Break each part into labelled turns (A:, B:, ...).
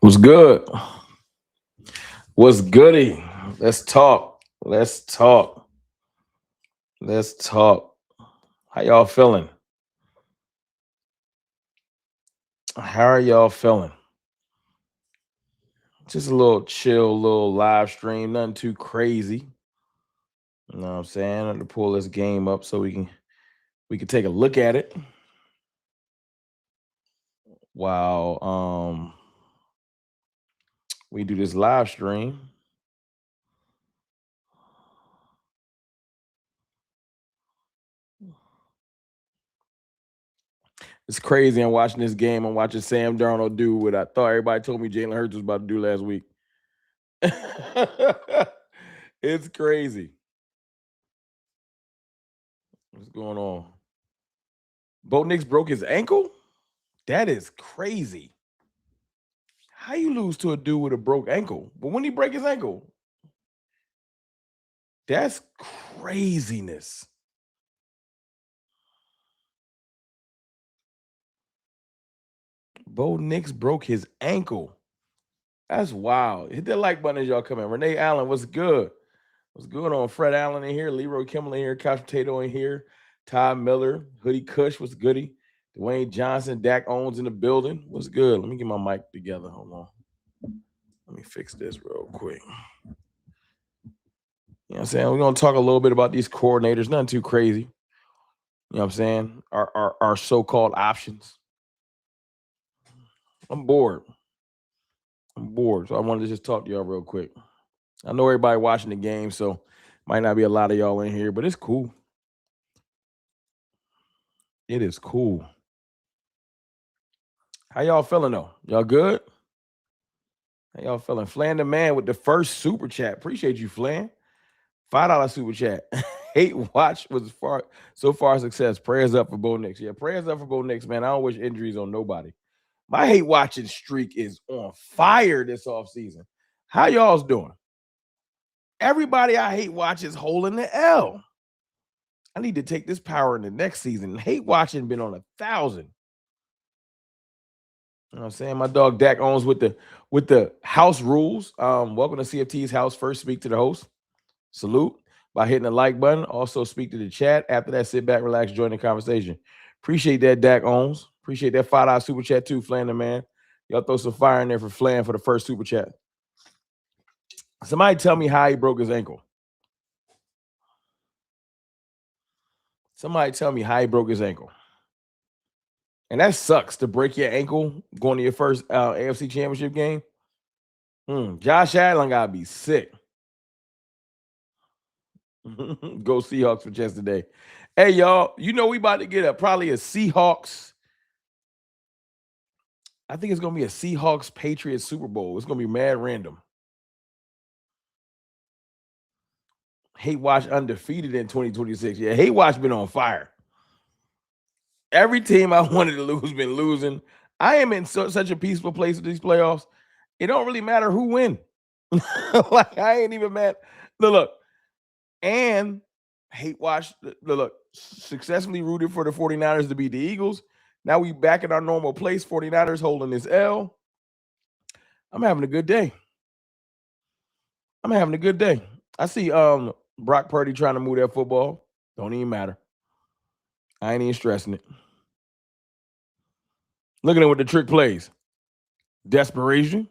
A: What's good? What's goody? Let's talk. Let's talk. Let's talk. How y'all feeling? How are y'all feeling? Just a little chill, little live stream, nothing too crazy. You know what I'm saying? I'm to pull this game up so we can take a look at it. While we do this live stream. It's crazy. I'm watching this game. I'm watching Sam Darnold do what I thought everybody told me Jalen Hurts was about to do last week. It's crazy. What's going on? Bo Nix broke his ankle? That is crazy. How you lose to a dude with a broke ankle? But when he break his ankle, that's craziness. Bo Nix broke his ankle. That's wild. Hit that like button as y'all come in. Renee Allen, what's good? What's good on Fred Allen in here? Leroy Kimmel in here. Couch Potato in here. Todd Miller. Hoodie Kush, what's goody? Dwayne Johnson. Dak Owens in the building. What's good? Let me get my mic together. Hold on. Let me fix this real quick. You know what I'm saying? We're going to talk a little bit about these coordinators. Nothing too crazy. You know what I'm saying? Our so-called options. I'm bored. So I wanted to just talk to y'all real quick. I know everybody watching the game, so might not be a lot of y'all in here, but it's cool. It is cool. How y'all feeling though? Y'all good? How y'all feeling? Flan the man with the first super chat. Appreciate you, Flan. $5 super chat. Hate watch was so far success. Prayers up for Bo Nix. Yeah, prayers up for Bo Nix, man. I don't wish injuries on nobody. My hate watching streak is on fire this offseason. How y'all's doing? Everybody I hate watch is holding the L. I need to take this power in the next season. Hate watching been on 1,000. You know what I'm saying? My dog Dak owns with the house rules. Welcome to CFT's house. First, speak to the host. Salute by hitting the like button. Also, speak to the chat. After that, sit back, relax, join the conversation. Appreciate that, Dak owns. Appreciate that $5 super chat too, Flan the man. Y'all throw some fire in there for Flan for the first super chat. Somebody tell me how he broke his ankle. Somebody tell me how he broke his ankle. And that sucks to break your ankle going to your first AFC Championship game. Josh Allen gotta be sick. Go Seahawks for just today. Hey, y'all, you know we about to get probably a Seahawks. I think it's going to be a Seahawks Patriots Super Bowl. It's going to be mad random. Hate Watch undefeated in 2026. Yeah, Hate Watch been on fire. Every team I wanted to lose been losing. I am in such a peaceful place with these playoffs. It don't really matter who win. Like, I ain't even mad. Look. And Hate Watch, look, successfully rooted for the 49ers to beat the Eagles. Now we back in our normal place. 49ers holding this L. I'm having a good day. I see Brock Purdy trying to move that football. Don't even matter. I ain't even stressing it. Looking at what the trick plays. Desperation.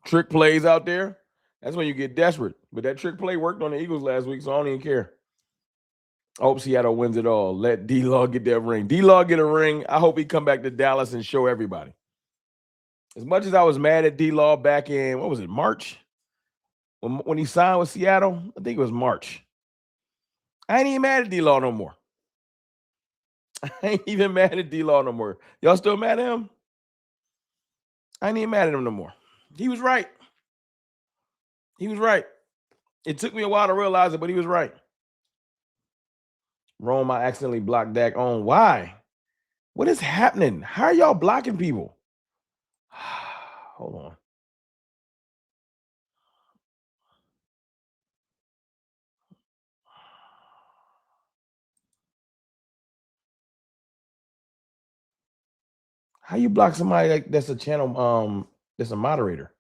A: Trick plays out there. That's when you get desperate. But that trick play worked on the Eagles last week, so I don't even care. I hope Seattle wins it all. Let D-Law get that ring. D-Law get a ring. I hope he come back to Dallas and show everybody. As much as I was mad at D-Law back in, what was it, March? When he signed with Seattle, I think it was March. I ain't even mad at D-Law no more. I ain't even mad at D-Law no more. Y'all still mad at him? I ain't even mad at him no more. He was right. It took me a while to realize it, but he was right. Rome, I accidentally blocked Dak on. Why? What is happening? How are y'all blocking people? Hold on. How you block somebody like that's a channel that's a moderator?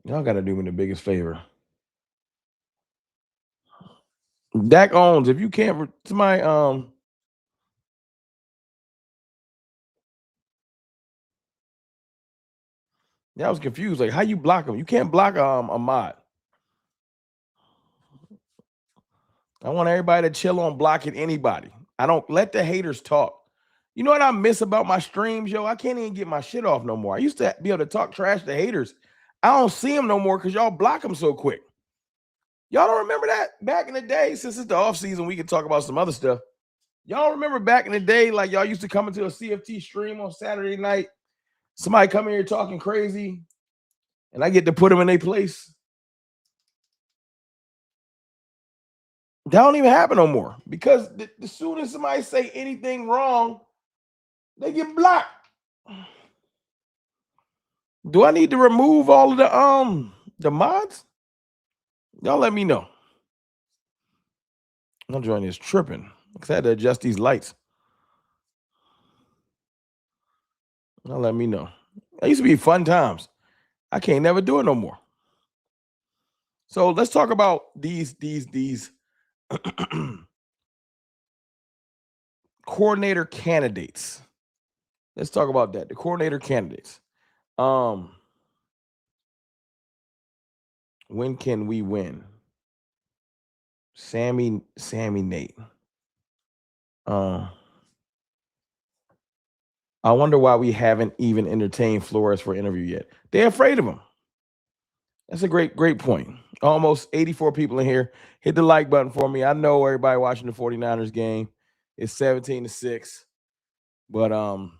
A: Y'all gotta do me the biggest favor. Dak owns. If you can't somebody yeah, I was confused. Like, how you block him? You can't block a mod. I want everybody to chill on blocking anybody. I don't let the haters talk. You know what I miss about my streams, yo? I can't even get my shit off no more. I used to be able to talk trash to haters. I don't see them no more because y'all block them so quick. Y'all don't remember that back in the day? Since it's the off season, we can talk about some other stuff. Y'all remember back in the day, like y'all used to come into a CFT stream on Saturday night. Somebody come in here talking crazy, and I get to put them in their place. That don't even happen no more because the soon as somebody say anything wrong, they get blocked. Do I need to remove all of the mods? Y'all let me know. I'm joining this tripping because I had to adjust these lights. Y'all let me know. That used to be fun times. I can't never do it no more. So let's talk about these coordinator candidates. Let's talk about that. The coordinator candidates. When can we win? Sammy Nate. I wonder why we haven't even entertained Flores for an interview yet. They're afraid of him. That's a great point. Almost 84 people in here. Hit the like button for me. I know everybody watching the 49ers game. It's 17-6. But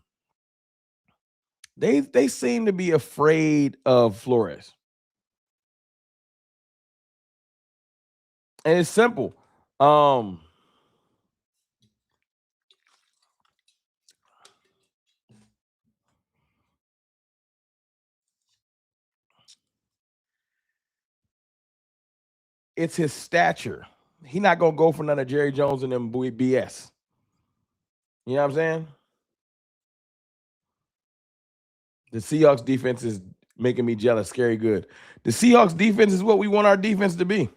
A: they seem to be afraid of Flores. And it's simple. It's his stature. He's not gonna go for none of Jerry Jones and them BS. You know what I'm saying? The Seahawks defense is making me jealous. Scary good. The Seahawks defense is what we want our defense to be.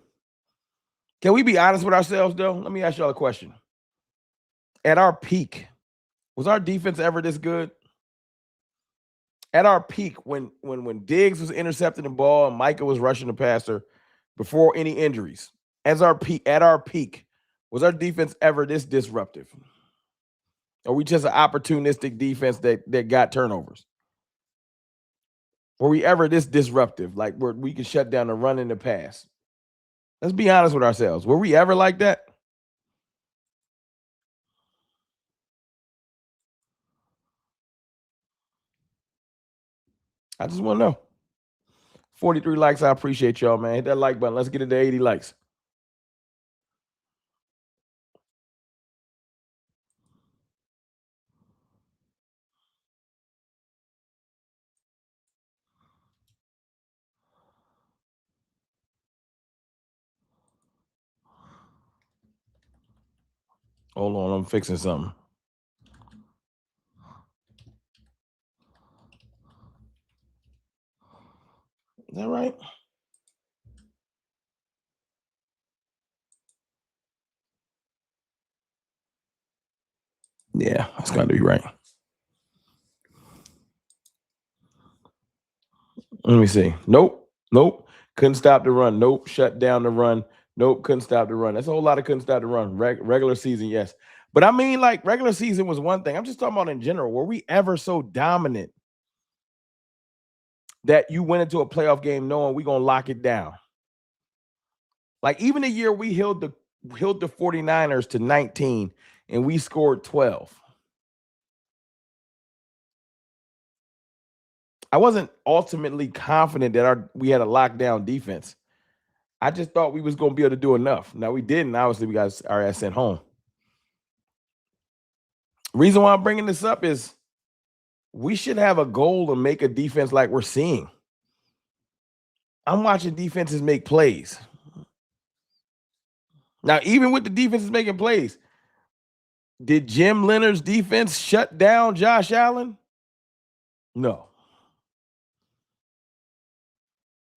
A: Can we be honest with ourselves, though? Let me ask y'all a question. At our peak, was our defense ever this good? At our peak, when Diggs was intercepting the ball and Micah was rushing the passer before any injuries, at our peak, was our defense ever this disruptive? Or we just an opportunistic defense that got turnovers? Were we ever this disruptive, like where we could shut down the run and the pass? Let's be honest with ourselves. Were we ever like that? I just want to know. 43 likes. I appreciate y'all, man. Hit that like button. Let's get it to 80 likes. Hold on. I'm fixing something. Is that right? Yeah, that's got to be right. Let me see. Nope. Couldn't stop the run. Nope. Shut down the run. Nope. Couldn't stop the run. That's a whole lot of couldn't stop the run. Regular season, yes. But I mean, like, regular season was one thing. I'm just talking about in general. Were we ever so dominant that you went into a playoff game knowing we're going to lock it down? Like, even the year we held the 49ers to 19 and we scored 12. I wasn't ultimately confident that we had a lockdown defense. I just thought we was going to be able to do enough. Now, we didn't. Obviously, we got our ass sent home. Reason why I'm bringing this up is we should have a goal to make a defense like we're seeing. I'm watching defenses make plays. Now, even with the defenses making plays, Did Jim Leonard's defense shut down Josh Allen? No.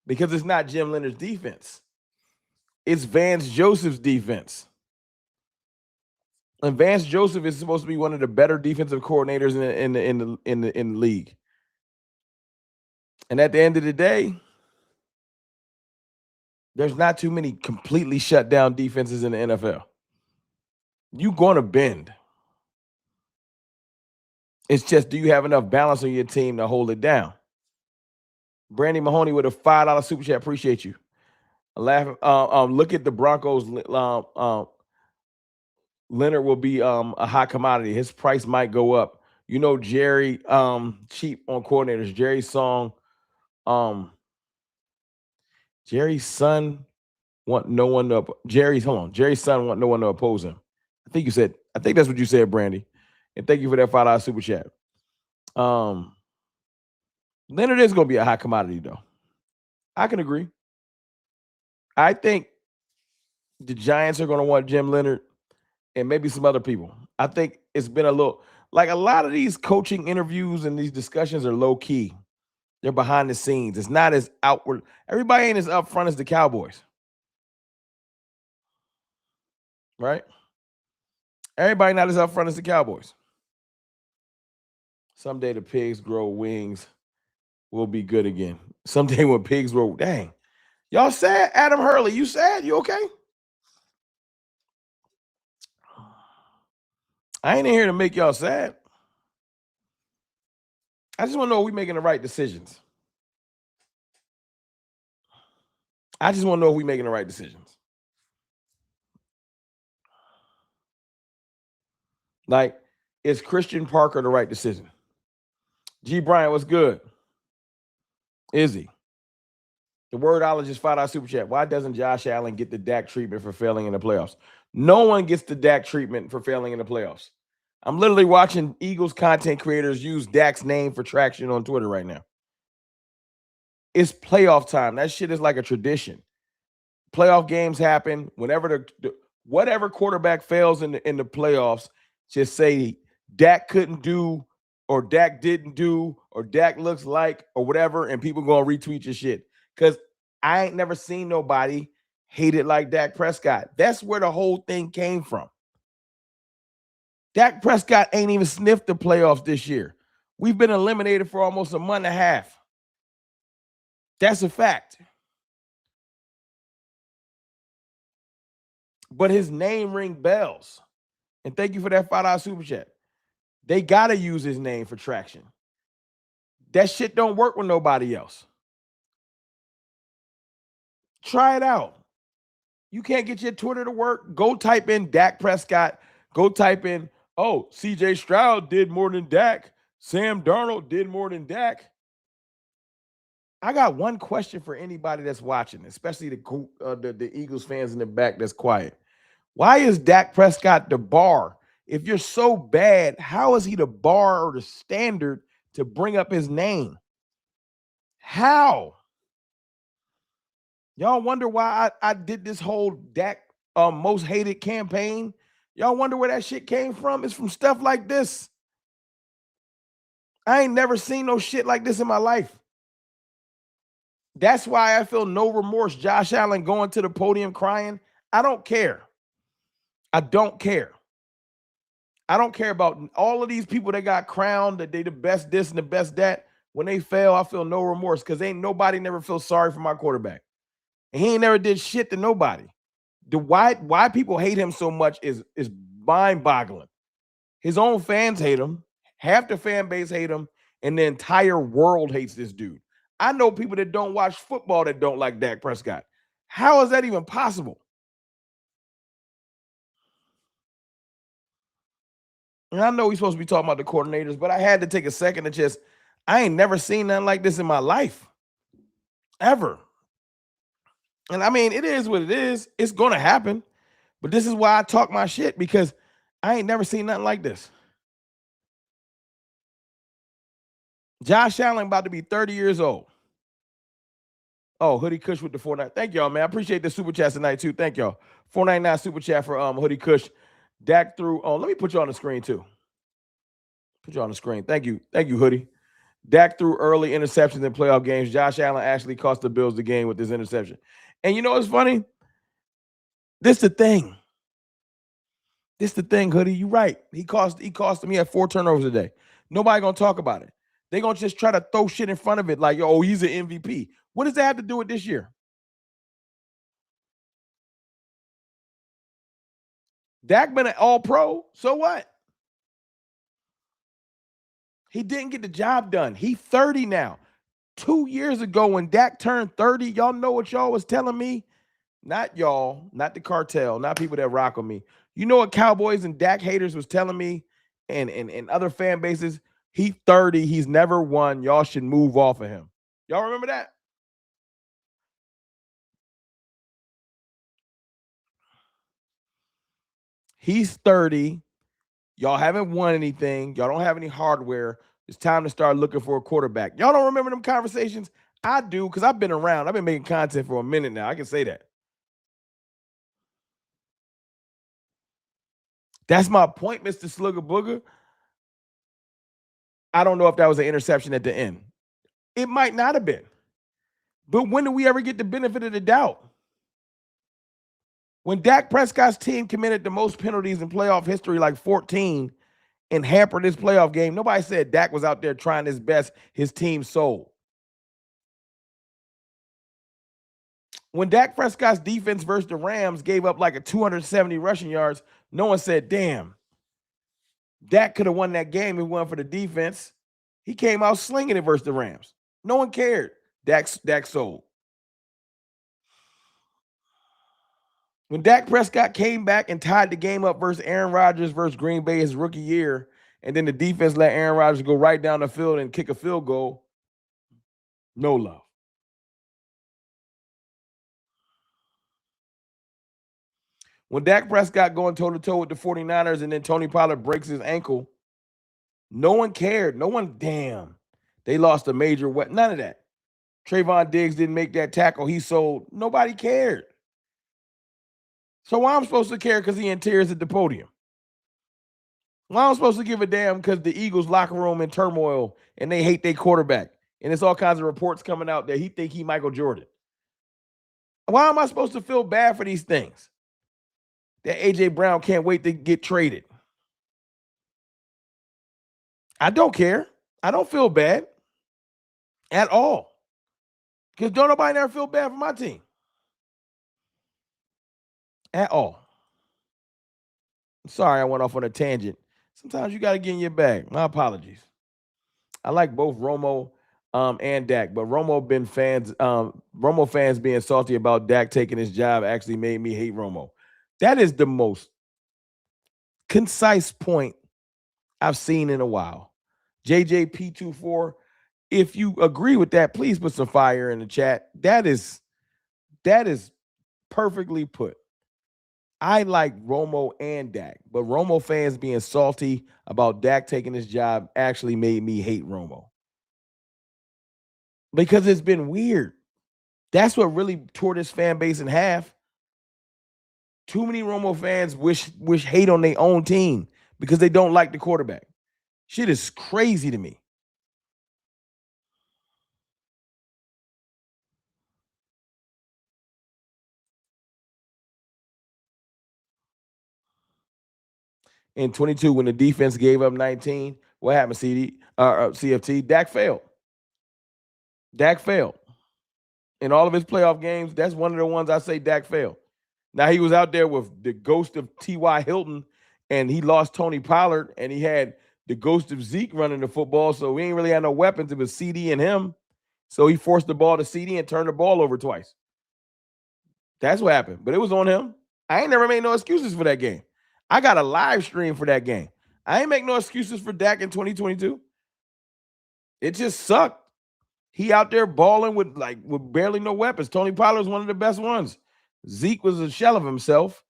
A: Because it's not Jim Leonard's defense. It's Vance Joseph's defense. And Vance Joseph is supposed to be one of the better defensive coordinators in the league. And at the end of the day, there's not too many completely shut down defenses in the NFL. You're going to bend. It's just, do you have enough balance on your team to hold it down? Brandy Mahoney with a $5 super chat. Appreciate you. Laughing. Look at the Broncos. Leonard will be a hot commodity. His price might go up. You know, Jerry cheap on coordinators. Jerry's son want no one to Jerry's son want no one to oppose him. I think that's what you said, Brandy. And thank you for that $5 super chat. Leonard is going to be a hot commodity, though. I can agree. I think the Giants are going to want Jim Leonard and maybe some other people. I think it's been a lot of these coaching interviews and these discussions are low key. They're behind the scenes. It's not as outward. Everybody ain't as upfront as the Cowboys. Right? Everybody not as upfront as the Cowboys. Someday the pigs grow wings. We'll be good again. Someday when pigs grow, dang. Y'all sad? Adam Hurley, you sad? You okay? I ain't in here to make y'all sad. I just want to know if we're making the right decisions. Like, is Christian Parker the right decision? G. Bryant, what's good? Is he? The wordologist $5 super chat. Why doesn't Josh Allen get the Dak treatment for failing in the playoffs? No one gets the Dak treatment for failing in the playoffs. I'm literally watching Eagles content creators use Dak's name for traction on Twitter right now. It's playoff time. That shit is like a tradition. Playoff games happen whenever whatever quarterback fails in the playoffs. Just say Dak couldn't do, or Dak didn't do, or Dak looks like, or whatever, and people gonna retweet your shit. Because I ain't never seen nobody hate it like Dak Prescott. That's where the whole thing came from. Dak Prescott ain't even sniffed the playoffs this year. We've been eliminated for almost a month and a half. That's a fact. But his name ring bells. And thank you for that $5 super chat. They got to use his name for traction. That shit don't work with nobody else. Try it out. You can't get your Twitter to work? Go type in Dak Prescott. Go type in, oh, CJ Stroud did more than Dak. Sam Darnold did more than Dak. I got one question for anybody that's watching, especially the Eagles fans in the back that's quiet. Why is Dak Prescott the bar? If you're so bad, how is he the bar or the standard to bring up his name? How? Y'all wonder why I did this whole Dak most hated campaign? Y'all wonder where that shit came from? It's from stuff like this. I ain't never seen no shit like this in my life. That's why I feel no remorse. Josh Allen going to the podium crying. I don't care. I don't care. I don't care about all of these people that got crowned, that they the best this and the best that. When they fail, I feel no remorse because ain't nobody never feel sorry for my quarterback. And he ain't never did shit to nobody. Why people hate him so much is mind-boggling. His own fans hate him. Half the fan base hate him. And the entire world hates this dude. I know people that don't watch football that don't like Dak Prescott. How is that even possible? And I know we're supposed to be talking about the coordinators, but I had to take a second to I ain't never seen nothing like this in my life. Ever. And I mean, it is what it is. It's going to happen. But this is why I talk my shit, because I ain't never seen nothing like this. Josh Allen about to be 30 years old. Oh, Hoodie Kush with the 499. Thank y'all, man. I appreciate the super chat tonight, too. Thank y'all. 499 super chat for Hoodie Kush. Dak threw. Oh, let me put you on the screen too. Put you on the screen. Thank you, Hoodie. Dak threw early interceptions in playoff games. Josh Allen actually cost the Bills the game with this interception. And you know what's funny? This the thing. Hoodie. You right. He cost him. He had 4 turnovers today. Nobody gonna talk about it. They gonna just try to throw shit in front of it like, oh, he's an MVP. What does that have to do with this year? Dak been an all-pro. So what? He didn't get the job done. He 30 now. 2 years ago when Dak turned 30, y'all know what y'all was telling me? Not y'all, not the cartel, not people that rock with me. You know what Cowboys and Dak haters was telling me and other fan bases? He 30, he's never won. Y'all should move off of him. Y'all remember that? He's 30. Y'all haven't won anything. Y'all don't have any hardware. It's time to start looking for a quarterback. Y'all don't remember them conversations? I do, because I've been around. I've been making content for a minute now. I can say that. That's my point, Mr. Slugger Booger. I don't know if that was an interception at the end. It might not have been. But when do we ever get the benefit of the doubt? When Dak Prescott's team committed the most penalties in playoff history, like 14, and hampered this playoff game, nobody said Dak was out there trying his best, his team sold. When Dak Prescott's defense versus the Rams gave up like a 270 rushing yards, no one said, damn, Dak could have won that game if it wasn't for the defense. He came out slinging it versus the Rams. No one cared. Dak sold. When Dak Prescott came back and tied the game up versus Aaron Rodgers versus Green Bay his rookie year, and then the defense let Aaron Rodgers go right down the field and kick a field goal, no love. When Dak Prescott going toe-to-toe with the 49ers and then Tony Pollard breaks his ankle, no one cared. No one, damn, they lost a major weapon. None of that. Trayvon Diggs didn't make that tackle. He sold. Nobody cared. So why I'm supposed to care because he in tears at the podium? Why I'm supposed to give a damn because the Eagles locker room in turmoil and they hate their quarterback and there's all kinds of reports coming out that he think he Michael Jordan? Why am I supposed to feel bad for these things? That A.J. Brown can't wait to get traded. I don't care. I don't feel bad at all. Because don't nobody never feel bad for my team. At all. Sorry, I went off on a tangent. Sometimes you got to get in your bag. My apologies. I like both Romo and Dak, but Romo fans being salty about Dak taking his job actually made me hate Romo. That is the most concise point I've seen in a while. JJP24, if you agree with that, please put some fire in the chat. That is perfectly put. I like Romo and Dak, but Romo fans being salty about Dak taking his job actually made me hate Romo. Because it's been weird. That's what really tore this fan base in half. Too many Romo fans wish hate on their own team because they don't like the quarterback. Shit is crazy to me. In 22, when the defense gave up 19, what happened, CFT? Dak failed. Dak failed. In all of his playoff games, that's one of the ones I say Dak failed. Now, he was out there with the ghost of T.Y. Hilton, and he lost Tony Pollard, and he had the ghost of Zeke running the football, so he ain't really had no weapons. It was CD and him. So he forced the ball to CD and turned the ball over twice. That's what happened. But it was on him. I ain't never made no excuses for that game. I got a live stream for that game. I ain't make no excuses for Dak in 2022. It just sucked. He out there balling with barely no weapons. Tony Pollard was one of the best ones. Zeke was a shell of himself.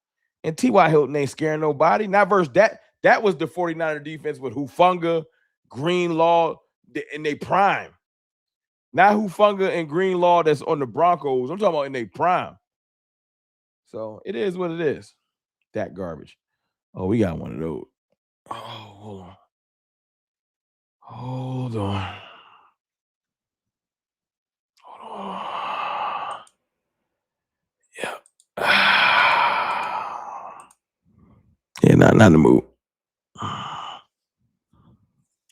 A: And T.Y. Hilton ain't scaring nobody. Not versus that. That was the 49er defense with Hufanga, Greenlaw, in their prime. Not Hufanga and Greenlaw that's on the Broncos. I'm talking about in their prime. So it is what it is. That garbage. Oh, we got one of those. Oh, hold on. Hold on. Hold on. Yeah. Yeah, not in the mood. Not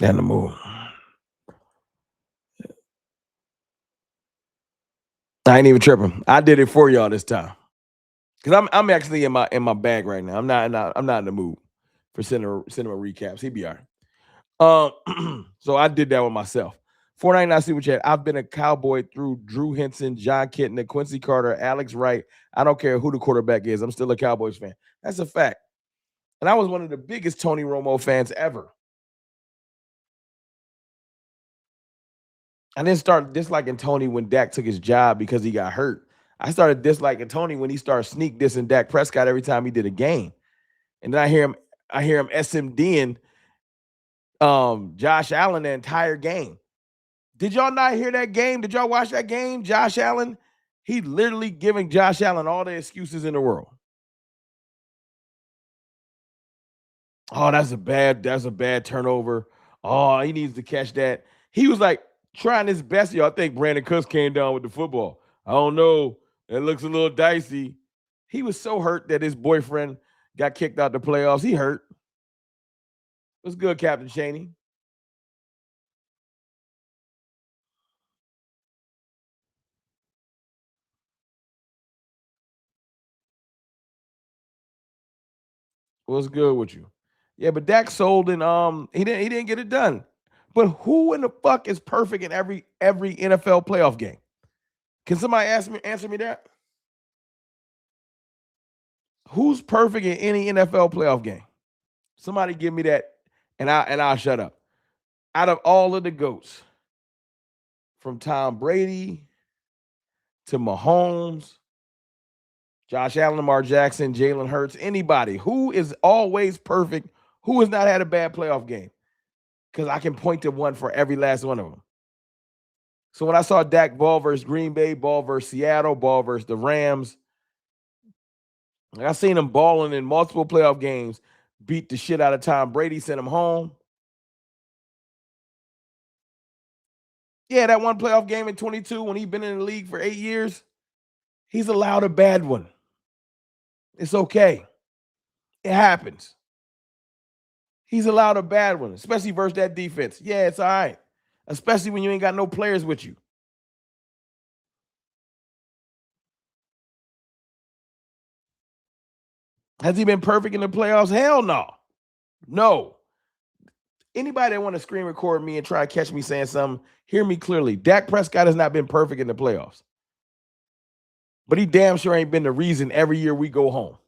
A: in the mood. I ain't even tripping. I did it for y'all this time. Cause I'm actually in my bag right now. I'm not in the mood for cinema recaps. He be all right. So I did that with myself. 499 Super Chat. I've been a Cowboy through Drew Henson, John Kitna, Quincy Carter, Alex Wright. I don't care who the quarterback is. I'm still a Cowboys fan. That's a fact. And I was one of the biggest Tony Romo fans ever. I didn't start disliking Tony when Dak took his job because he got hurt. I started disliking Tony when he started sneak dissing Dak Prescott every time he did a game. And then I hear him SMDing Josh Allen the entire game. Did y'all not hear that game? Did y'all watch that game? Josh Allen, he literally giving Josh Allen all the excuses in the world. Oh, that's a bad turnover. Oh, he needs to catch that. He was like trying his best. Y'all think Brandon Cooks came down with the football. I don't know. It looks a little dicey. He was so hurt that his boyfriend got kicked out the playoffs. He hurt. What's good, Captain Chaney? What's good with you? Yeah, but Dak sold and he didn't get it done. But who in the fuck is perfect in every NFL playoff game? Can somebody answer me that? Who's perfect in any NFL playoff game? Somebody give me that, and I'll shut up. Out of all of the goats, from Tom Brady to Mahomes, Josh Allen, Lamar Jackson, Jalen Hurts, anybody who is always perfect, who has not had a bad playoff game? Because I can point to one for every last one of them. So when I saw Dak ball versus Green Bay, ball versus Seattle, ball versus the Rams, I seen him balling in multiple playoff games, beat the shit out of Tom Brady, sent him home. Yeah, that one playoff game in 22 when he's been in the league for 8 years, he's allowed a bad one. It's okay. It happens. He's allowed a bad one, especially versus that defense. Yeah, it's all right. Especially when you ain't got no players with you. Has he been perfect in the playoffs? Hell no. No. Anybody that want to screen record me and try to catch me saying something, hear me clearly. Dak Prescott has not been perfect in the playoffs. But he damn sure ain't been the reason every year we go home.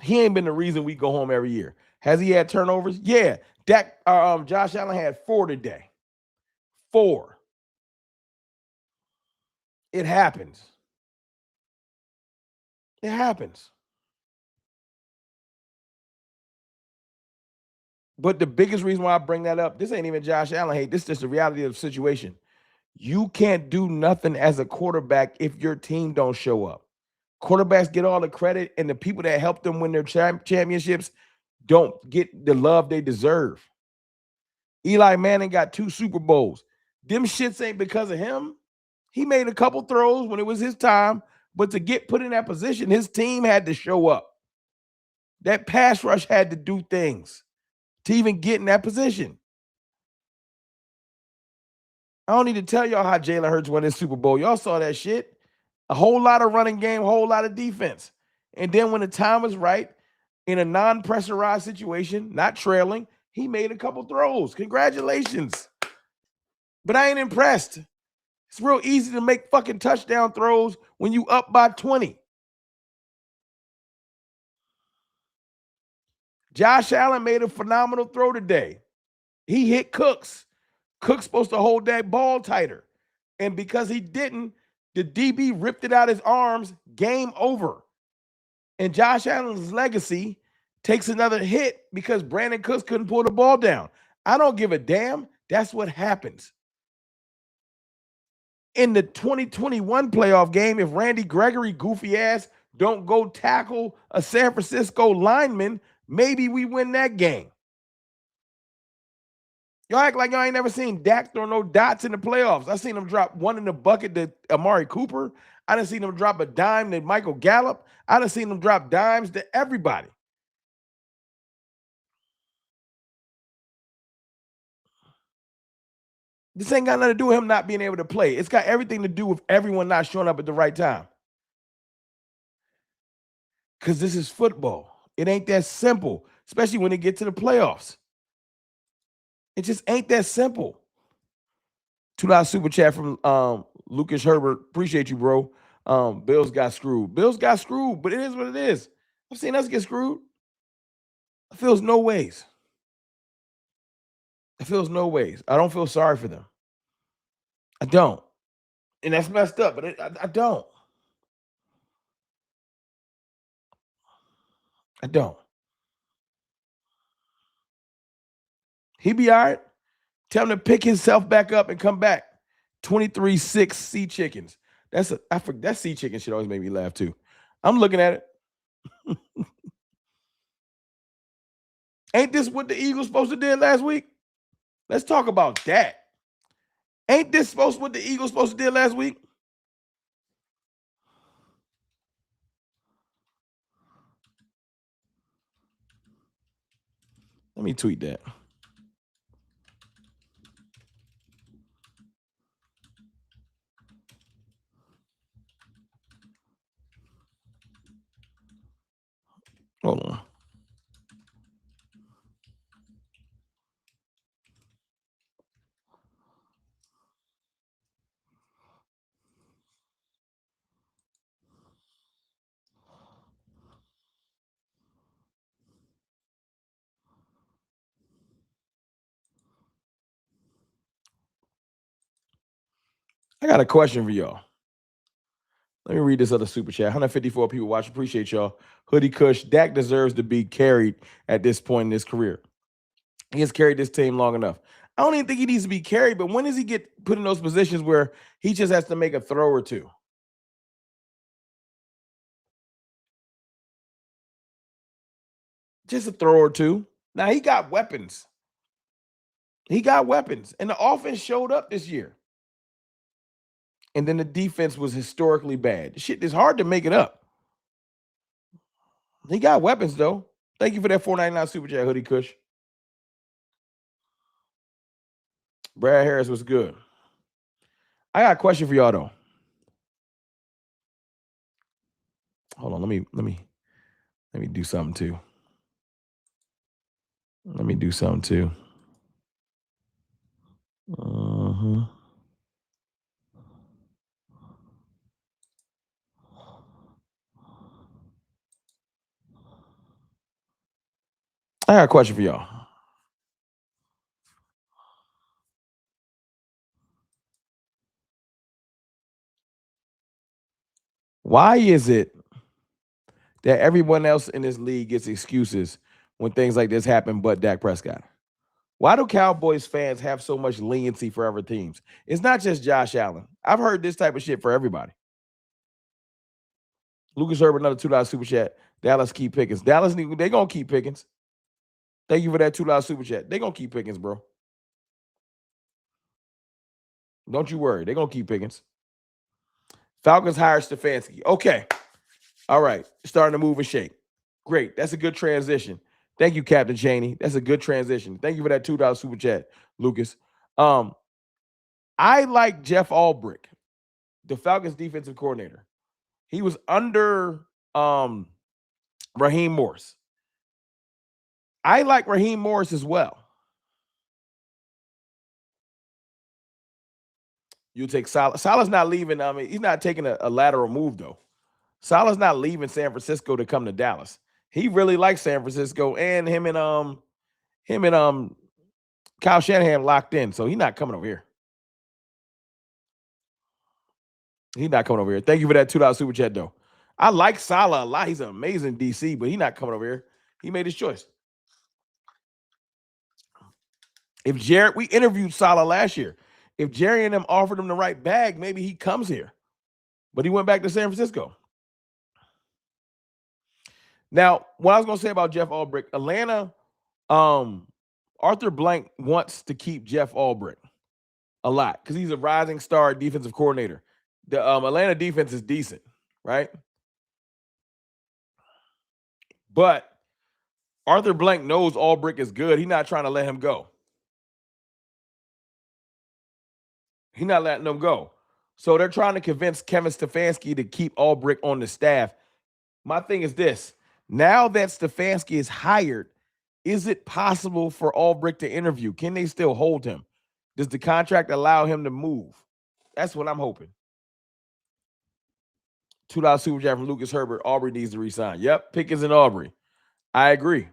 A: He ain't been the reason we go home every year. Has he had turnovers? Yeah. Josh Allen had 4 today. 4. It happens. It happens. But the biggest reason why I bring that up, this ain't even Josh Allen hate. This is just the reality of the situation. You can't do nothing as a quarterback if your team don't show up. Quarterbacks get all the credit, and the people that help them win their championships don't get the love they deserve. Eli Manning got 2 Super Bowls. Them shits ain't because of him. He made a couple throws when it was his time, but to get put in that position, his team had to show up. That pass rush had to do things to even get in that position. I don't need to tell y'all how Jalen Hurts won his Super Bowl. Y'all saw that shit. A whole lot of running game, a whole lot of defense. And then when the time was right, in a non-pressurized situation, not trailing, he made a couple throws. Congratulations. But I ain't impressed. It's real easy to make fucking touchdown throws when you up by 20. Josh Allen made a phenomenal throw today. He hit Cooks. Cook's supposed to hold that ball tighter. And because he didn't, the DB ripped it out his arms. Game over. And Josh Allen's legacy takes another hit because Brandon Cooks couldn't pull the ball down. I don't give a damn. That's what happens. In the 2021 playoff game, if Randy Gregory, goofy ass, don't go tackle a San Francisco lineman, maybe we win that game. Y'all act like y'all ain't never seen Dak throw no dots in the playoffs. I seen him drop one in the bucket to Amari Cooper. I done seen him drop a dime to Michael Gallup. I done seen him drop dimes to everybody. This ain't got nothing to do with him not being able to play. It's got everything to do with everyone not showing up at the right time. Because this is football. It ain't that simple, especially when it gets to the playoffs. It just ain't that simple. $2 super chat from Lucas Herbert. Appreciate you, bro. Bills got screwed. Bills got screwed, but it is what it is. I've seen us get screwed. It feels no ways. It feels no ways. I don't feel sorry for them. I don't. And that's messed up, but I don't. I don't. He be all right. Tell him to pick himself back up and come back. 23-6 sea chickens. That sea chicken shit always made me laugh too. I'm looking at it. Ain't this what the Eagles supposed to do last week? Let's talk about that. Ain't this what the Eagles supposed to do last week? Let me tweet that. Hold on. I got a question for y'all. Let me read this other super chat. 154 people watch. Appreciate y'all. Hoodie Kush. Dak deserves to be carried at this point in his career. He has carried this team long enough. I don't even think he needs to be carried, but when does he get put in those positions where he just has to make a throw or two? Just a throw or two. Now, he got weapons. He got weapons. And the offense showed up this year. And then the defense was historically bad. Shit, it's hard to make it up. He got weapons, though. Thank you for that $4.99 super chat, Hoodie Kush. Brad Harris was good. I got a question for y'all, though. Hold on, let me do something too. Let me do something too. I got a question for y'all. Why is it that everyone else in this league gets excuses when things like this happen but Dak Prescott? Why do Cowboys fans have so much leniency for other teams? It's not just Josh Allen. I've heard this type of shit for everybody. Lucas Herbert, another $2 super chat. Dallas keep Pickens. Dallas, they going to keep Pickens. Thank you for that $2 super chat. They going to keep Pickens, bro. Don't you worry. They're going to keep Pickens. Falcons hire Stefanski. Okay. All right. Starting to move and shake. Great. That's a good transition. Thank you, Captain Cheney. That's a good transition. Thank you for that $2 super chat, Lucas. I like Jeff Albrick, the Falcons defensive coordinator. He was under Raheem Morris. I like Raheem Morris as well. You take Saleh. Saleh's not leaving. I mean, he's not taking a lateral move, though. Saleh's not leaving San Francisco to come to Dallas. He really likes San Francisco, and him and Kyle Shanahan locked in, so he's not coming over here. He's not coming over here. Thank you for that $2 super chat, though. I like Saleh a lot. He's an amazing DC, but he's not coming over here. He made his choice. If Jared, we interviewed Saleh last year. If Jerry and them offered him the right bag, maybe he comes here. But he went back to San Francisco. Now, what I was going to say about Jeff Ulbrich, Atlanta, Arthur Blank wants to keep Jeff Ulbrich a lot because he's a rising star defensive coordinator. The Atlanta defense is decent, right? But Arthur Blank knows Ulbrich is good. He's not trying to let him go. He's not letting them go. So they're trying to convince Kevin Stefanski to keep Ulbrich on the staff. My thing is this. Now that Stefanski is hired, is it possible for Ulbrich to interview? Can they still hold him? Does the contract allow him to move? That's what I'm hoping. $2 super chat from Lucas Herbert. Aubrey needs to resign. Yep, Pickens and Aubrey. I agree.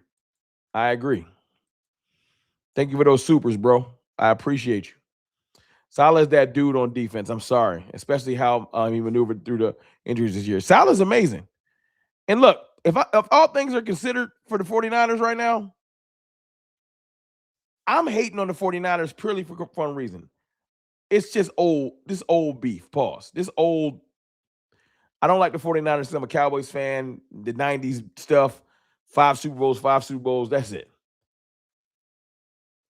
A: Thank you for those supers, bro. I appreciate you. Salah's that dude on defense. I'm sorry, especially how he maneuvered through the injuries this year. Salah's amazing. And look, if all things are considered for the 49ers right now, I'm hating on the 49ers purely for one reason. It's just this old beef, pause. I don't like the 49ers because I'm a Cowboys fan, the 90s stuff, 5 Super Bowls, that's it.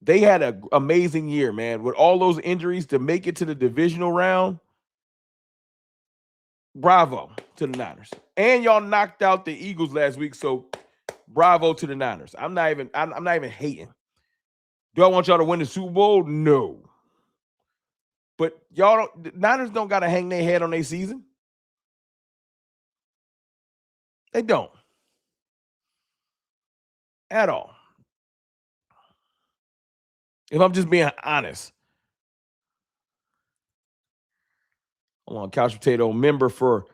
A: They had an amazing year, man. With all those injuries to make it to the divisional round, bravo to the Niners. And y'all knocked out the Eagles last week, so bravo to the Niners. I'm not even hating. Do I want y'all to win the Super Bowl? No. But the Niners don't got to hang their head on their season. They don't. At all. If I'm just being honest. Hold on, Couch Potato member for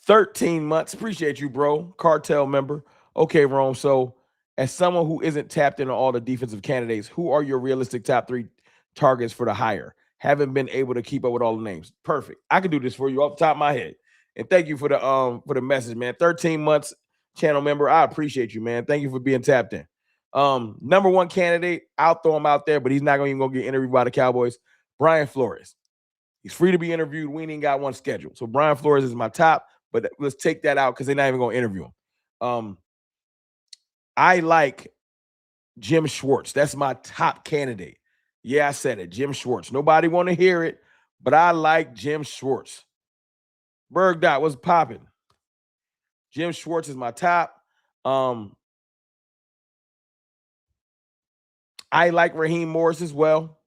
A: 13 months. Appreciate you, bro. Cartel member. Okay, Rome. So, as someone who isn't tapped into all the defensive candidates, who are your realistic top 3 targets for the hire? Haven't been able to keep up with all the names. Perfect. I can do this for you off the top of my head. And thank you for the message, man. 13 months channel member. I appreciate you, man. Thank you for being tapped in. Number 1 candidate, I'll throw him out there, but he's not even going to get interviewed by the Cowboys. Brian Flores. He's free to be interviewed. We ain't got one scheduled. So Brian Flores is my top, but let's take that out because they're not even going to interview him. I like Jim Schwartz. That's my top candidate. Yeah, I said it. Jim Schwartz. Nobody want to hear it, but I like Jim Schwartz. Berg Dot, what's popping? Jim Schwartz is my top. I like Raheem Morris as well.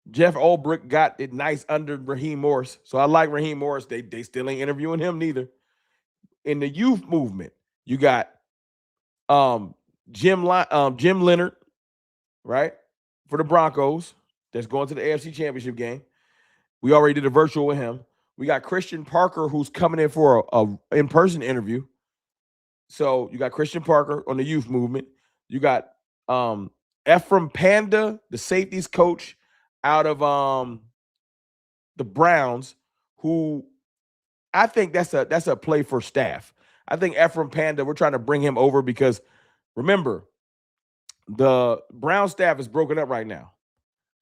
A: Jeff Ulbrich got it nice under Raheem Morris. So I like Raheem Morris. They still ain't interviewing him neither. In the youth movement, you got Jim Leonard, right? For the Broncos. That's going to the AFC Championship game. We already did a virtual with him. We got Christian Parker, who's coming in for a in-person interview. So you got Christian Parker on the youth movement. You got Ephraim Panda, the safeties coach out of the Browns, who I think that's a play for staff. I think Ephraim Panda, we're trying to bring him over because remember, the Brown staff is broken up right now.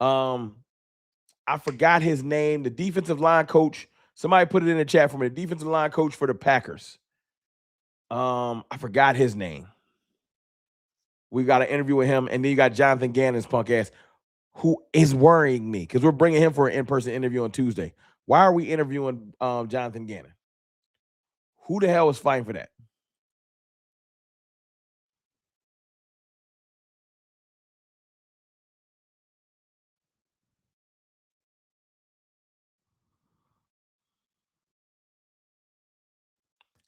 A: I forgot his name. The defensive line coach. Somebody put it in the chat for me. The defensive line coach for the Packers. I forgot his name. We got an interview with him, and then you got Jonathan Gannon's punk ass, who is worrying me because we're bringing him for an in-person interview on Tuesday. Why are we interviewing Jonathan Gannon? Who the hell is fighting for that?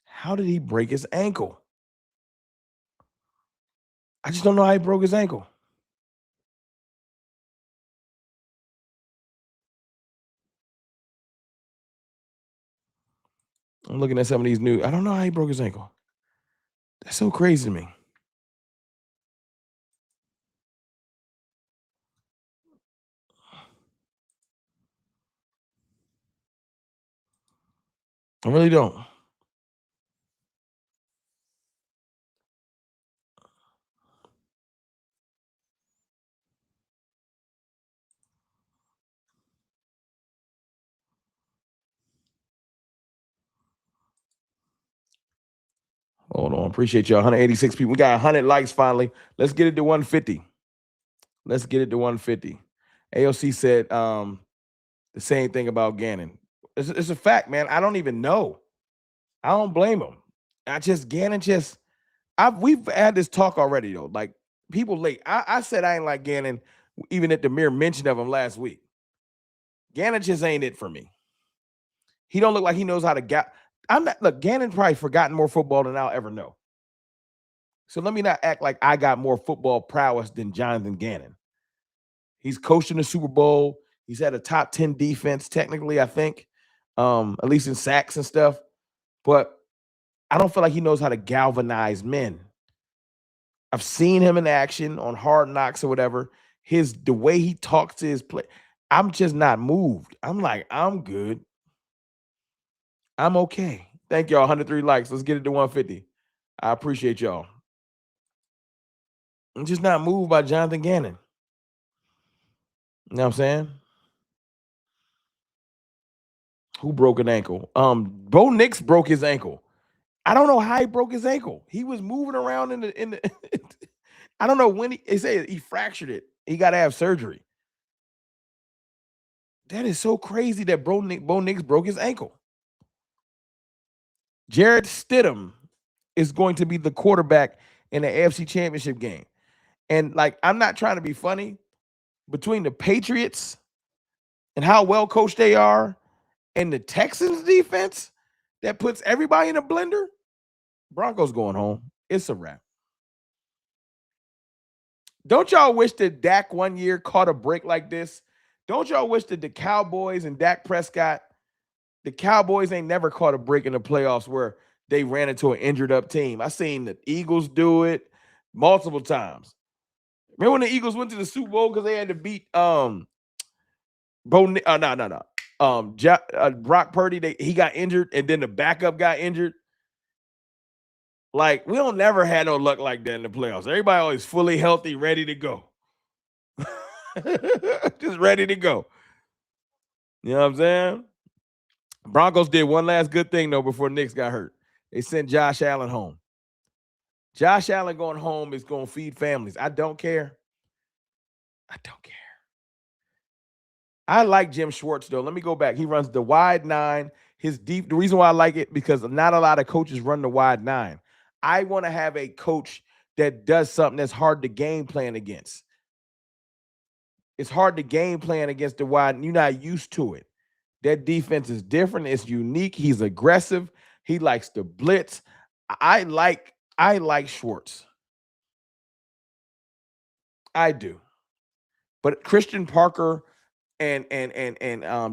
A: How did he break his ankle? I just don't know how he broke his ankle. I'm looking at some of these new. I don't know how he broke his ankle. That's so crazy to me. I really don't. Hold Hold on. Appreciate y'all. 186 people. We got 100 likes finally. Let's get it to 150. Let's get it to 150. AOC said the same thing about Gannon. It's a fact, man. I don't even know. I don't blame him. Gannon we've had this talk already though. Like people late. I said I ain't like Gannon even at the mere mention of him last week. Gannon just ain't it for me. He don't look like he knows how to Gannon probably forgotten more football than I'll ever know. So let me not act like I got more football prowess than Jonathan Gannon. He's coached in the Super Bowl. He's had a top 10 defense, technically, I think, at least in sacks and stuff. But I don't feel like he knows how to galvanize men. I've seen him in action on Hard Knocks or whatever. The way he talks to his play, I'm just not moved. I'm like, I'm good. I'm okay. Thank y'all. 103 likes. Let's get it to 150. I appreciate y'all. I'm just not moved by Jonathan Gannon. You know what I'm saying? Who broke an ankle? Bo Nix broke his ankle. I don't know how he broke his ankle. He was moving around in the I don't know when they say he fractured it. He got to have surgery. That is so crazy that Bo Nix broke his ankle. Jarrett Stidham is going to be the quarterback in the AFC Championship game. And like, I'm not trying to be funny. Between the Patriots and how well coached they are and the Texans defense that puts everybody in a blender, Broncos going home. It's a wrap. Don't y'all wish that Dak one year caught a break like this? Don't y'all wish that the Cowboys and Dak Prescott, the Cowboys ain't never caught a break in the playoffs where they ran into an injured up team? I seen the Eagles do it multiple times. Remember when the Eagles went to the Super Bowl because they had to beat Brock Purdy? He got injured and then the backup got injured. Like, we don't never had no luck like that in the playoffs. Everybody always fully healthy, ready to go. Just ready to go. You know what I'm saying? Broncos did one last good thing, though, before Knicks got hurt. They sent Josh Allen home. Josh Allen going home is going to feed families. I don't care. I don't care. I like Jim Schwartz, though. Let me go back. He runs the wide nine. The reason why I like it, because not a lot of coaches run the wide nine. I want to have a coach that does something that's hard to game plan against. It's hard to game plan against the wide. You're not used to it. That defense is different. It's unique. He's aggressive. He likes to blitz. I like Schwartz. I do. But Christian Parker and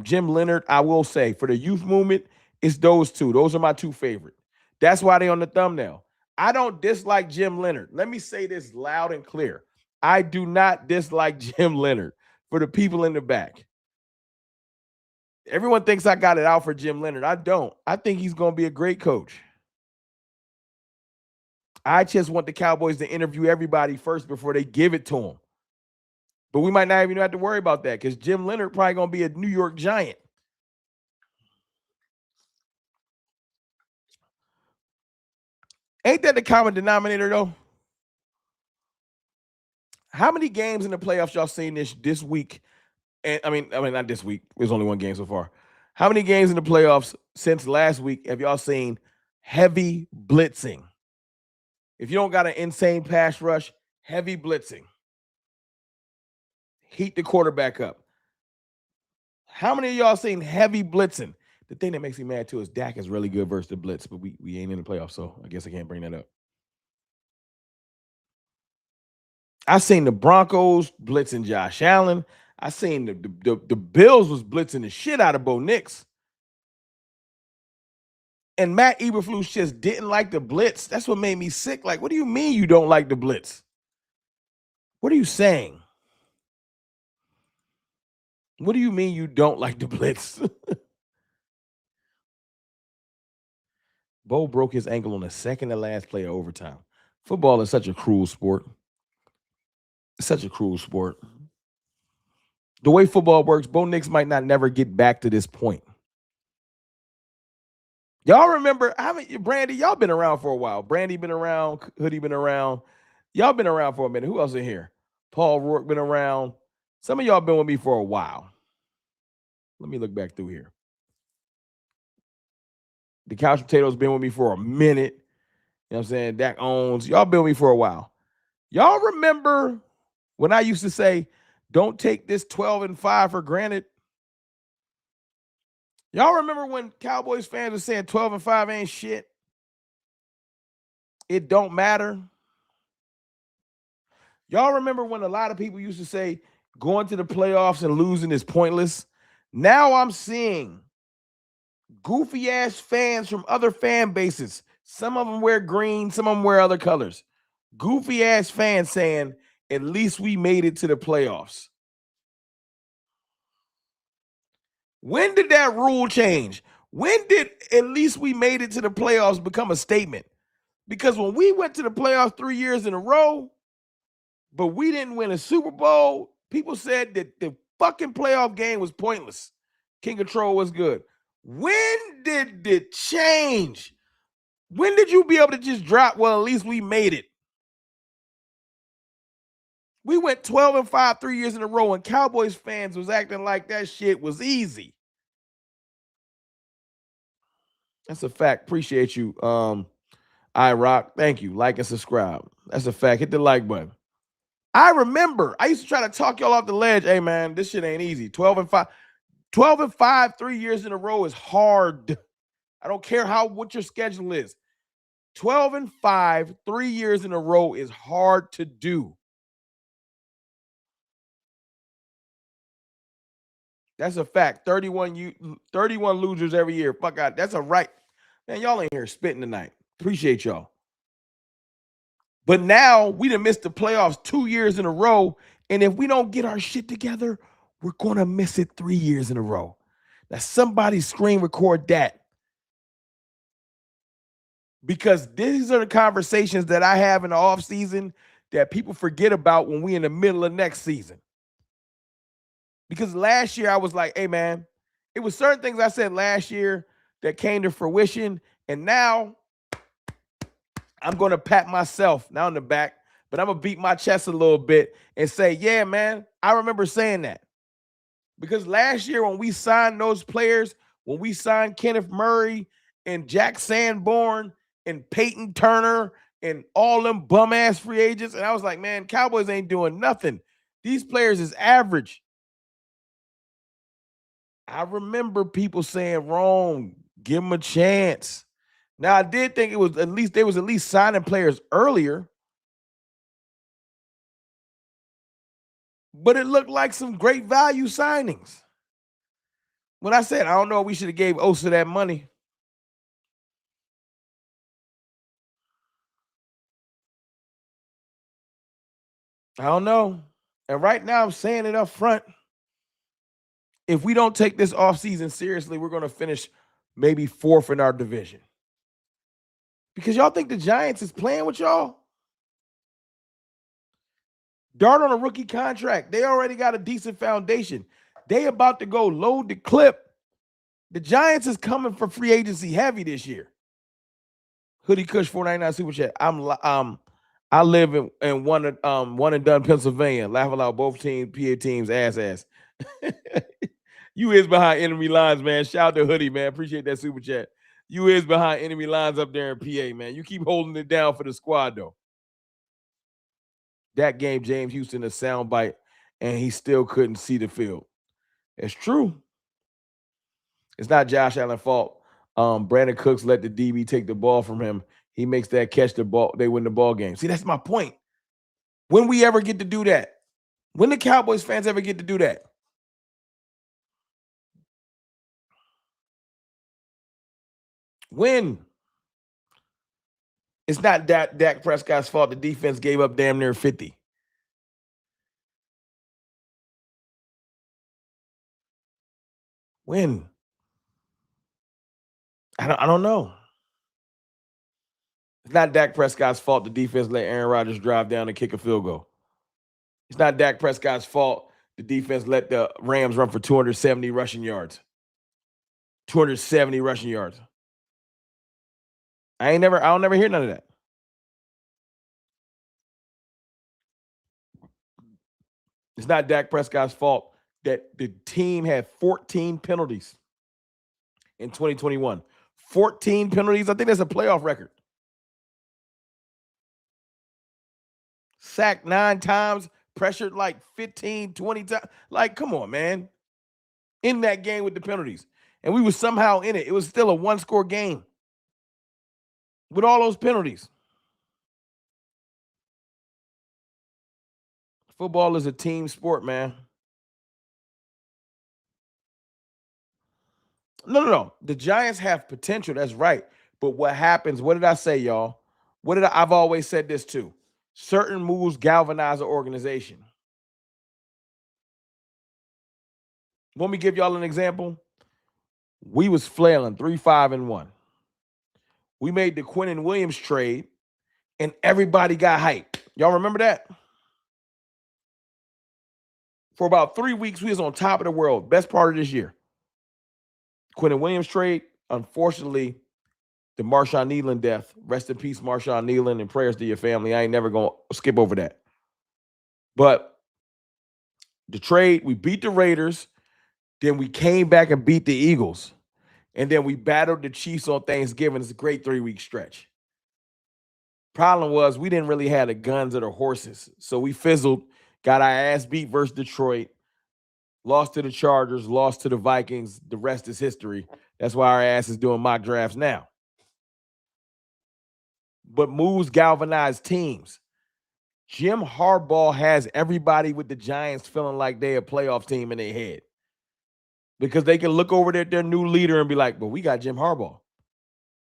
A: Jim Leonard, I will say, for the youth movement, it's those two. Those are my two favorite. That's why they on the thumbnail. I don't dislike Jim Leonard. Let me say this loud and clear. I do not dislike Jim Leonard. For the people in the back. Everyone thinks I got it out for Jim Leonard. I don't. I think he's going to be a great coach. I just want the Cowboys to interview everybody first before they give it to him. But we might not even have to worry about that because Jim Leonard probably going to be a New York Giant. Ain't that the common denominator, though? How many games in the playoffs y'all seen this week? And I mean, not this week. There's only one game so far. How many games in the playoffs since last week have y'all seen heavy blitzing? If you don't got an insane pass rush, heavy blitzing. Heat the quarterback up. How many of y'all seen heavy blitzing? The thing that makes me mad too is Dak is really good versus the blitz, but we ain't in the playoffs, so I guess I can't bring that up. I seen the Broncos blitzing Josh Allen. I seen the Bills was blitzing the shit out of Bo Nix. And Matt Eberflus just didn't like the blitz. That's what made me sick. Like, what do you mean you don't like the blitz? What are you saying? What do you mean you don't like the blitz? Bo broke his ankle on the second to last play of overtime. Football is such a cruel sport. It's such a cruel sport. The way football works, Bo Nix might not never get back to this point. Y'all remember, haven't Brandy, y'all been around for a while. Brandy been around, Hoodie been around. Y'all been around for a minute. Who else in here? Paul Rourke been around. Some of y'all been with me for a while. Let me look back through here. The Couch Potatoes been with me for a minute. You know what I'm saying? Dak owns. Y'all been with me for a while. Y'all remember when I used to say, don't take this 12-5 for granted? Y'all remember when Cowboys fans were saying 12-5 ain't shit? It don't matter. Y'all remember when a lot of people used to say going to the playoffs and losing is pointless? Now I'm seeing goofy ass fans from other fan bases. Some of them wear green, some of them wear other colors. Goofy ass fans saying, at least we made it to the playoffs. When did that rule change? When did at least we made it to the playoffs become a statement? Because when we went to the playoffs 3 years in a row, but we didn't win a Super Bowl, people said that the fucking playoff game was pointless. King Control was good. When did it change? When did you be able to just drop, well, at least we made it? We went 12-5 3 years in a row, and Cowboys fans was acting like that shit was easy. That's a fact. Appreciate you. I rock. Thank you. Like and subscribe. That's a fact. Hit the like button. I remember I used to try to talk y'all off the ledge. Hey man, this shit ain't easy. 12-5. 12-5 3 years in a row is hard. I don't care what your schedule is. 12-5 3 years in a row is hard to do. That's a fact. 31 losers every year. Fuck out. That's a right. Man, y'all ain't here spitting tonight. Appreciate y'all. But now we done missed the playoffs 2 years in a row. And if we don't get our shit together, we're going to miss it 3 years in a row. Now, somebody screen record that. Because these are the conversations that I have in the offseason that people forget about when we in the middle of next season. Because last year I was like, hey, man, it was certain things I said last year that came to fruition. And now I'm going to pat myself now in the back, but I'm going to beat my chest a little bit and say, yeah, man, I remember saying that. Because last year when we signed those players, when we signed Kenneth Murray and Jack Sanborn and Peyton Turner and all them bum-ass free agents, and I was like, man, Cowboys ain't doing nothing. These players is average. I remember people saying, wrong, give them a chance. Now, I did think it was at least signing players earlier, but it looked like some great value signings. When I said, I don't know, we should have gave Osa that money. I don't know. And right now, I'm saying it up front. If we don't take this offseason seriously, we're going to finish maybe 4th in our division. Because y'all think the Giants is playing with y'all? Dart on a rookie contract. They already got a decent foundation. They about to go load the clip. The Giants is coming for free agency heavy this year. Hoodie Kush 499 super chat. I live in one and done Pennsylvania. Laugh aloud, both teams, PA teams, ass. You is behind enemy lines, man. Shout out to Hoodie, man. Appreciate that super chat. You is behind enemy lines up there in PA, man. You keep holding it down for the squad, though. That game, James Houston, a soundbite, and he still couldn't see the field. It's true. It's not Josh Allen's fault. Brandon Cooks let the DB take the ball from him. He makes that catch the ball. They win the ball game. See, that's my point. When we ever get to do that? When the Cowboys fans ever get to do that? When? It's not Dak Prescott's fault. The defense gave up damn near 50. When? I don't know. It's not Dak Prescott's fault the defense let Aaron Rodgers drive down and kick a field goal. It's not Dak Prescott's fault the defense let the Rams run for 270 rushing yards. 270 rushing yards. I don't never hear none of that. It's not Dak Prescott's fault that the team had 14 penalties in 2021. 14 penalties. I think that's a playoff record. Sacked 9 times, pressured like 15, 20 times. Like, come on, man. In that game with the penalties. And we were somehow in it. It was still a one-score game with all those penalties. Football is a team sport, man. No. The Giants have potential. That's right. But what happens? What did I say, y'all? I've always said this too. Certain moves galvanize an organization. Let me give y'all an example. We was flailing 3-5-1. We made the Quinnen Williams trade, and everybody got hyped. Y'all remember that? For about 3 weeks, we was on top of the world. Best part of this year. Quinnen Williams trade, unfortunately, the Marshawn Kneeland death. Rest in peace, Marshawn Kneeland, and prayers to your family. I ain't never going to skip over that. But the trade, we beat the Raiders. Then we came back and beat the Eagles. And then we battled the Chiefs on Thanksgiving. It's a great 3-week stretch. Problem was we didn't really have the guns or the horses. So we fizzled, got our ass beat versus Detroit, lost to the Chargers, lost to the Vikings. The rest is history. That's why our ass is doing mock drafts now. But moves galvanize teams. Jim Harbaugh has everybody with the Giants feeling like they're a playoff team in their head. Because they can look over at their new leader and be like, but we got Jim Harbaugh.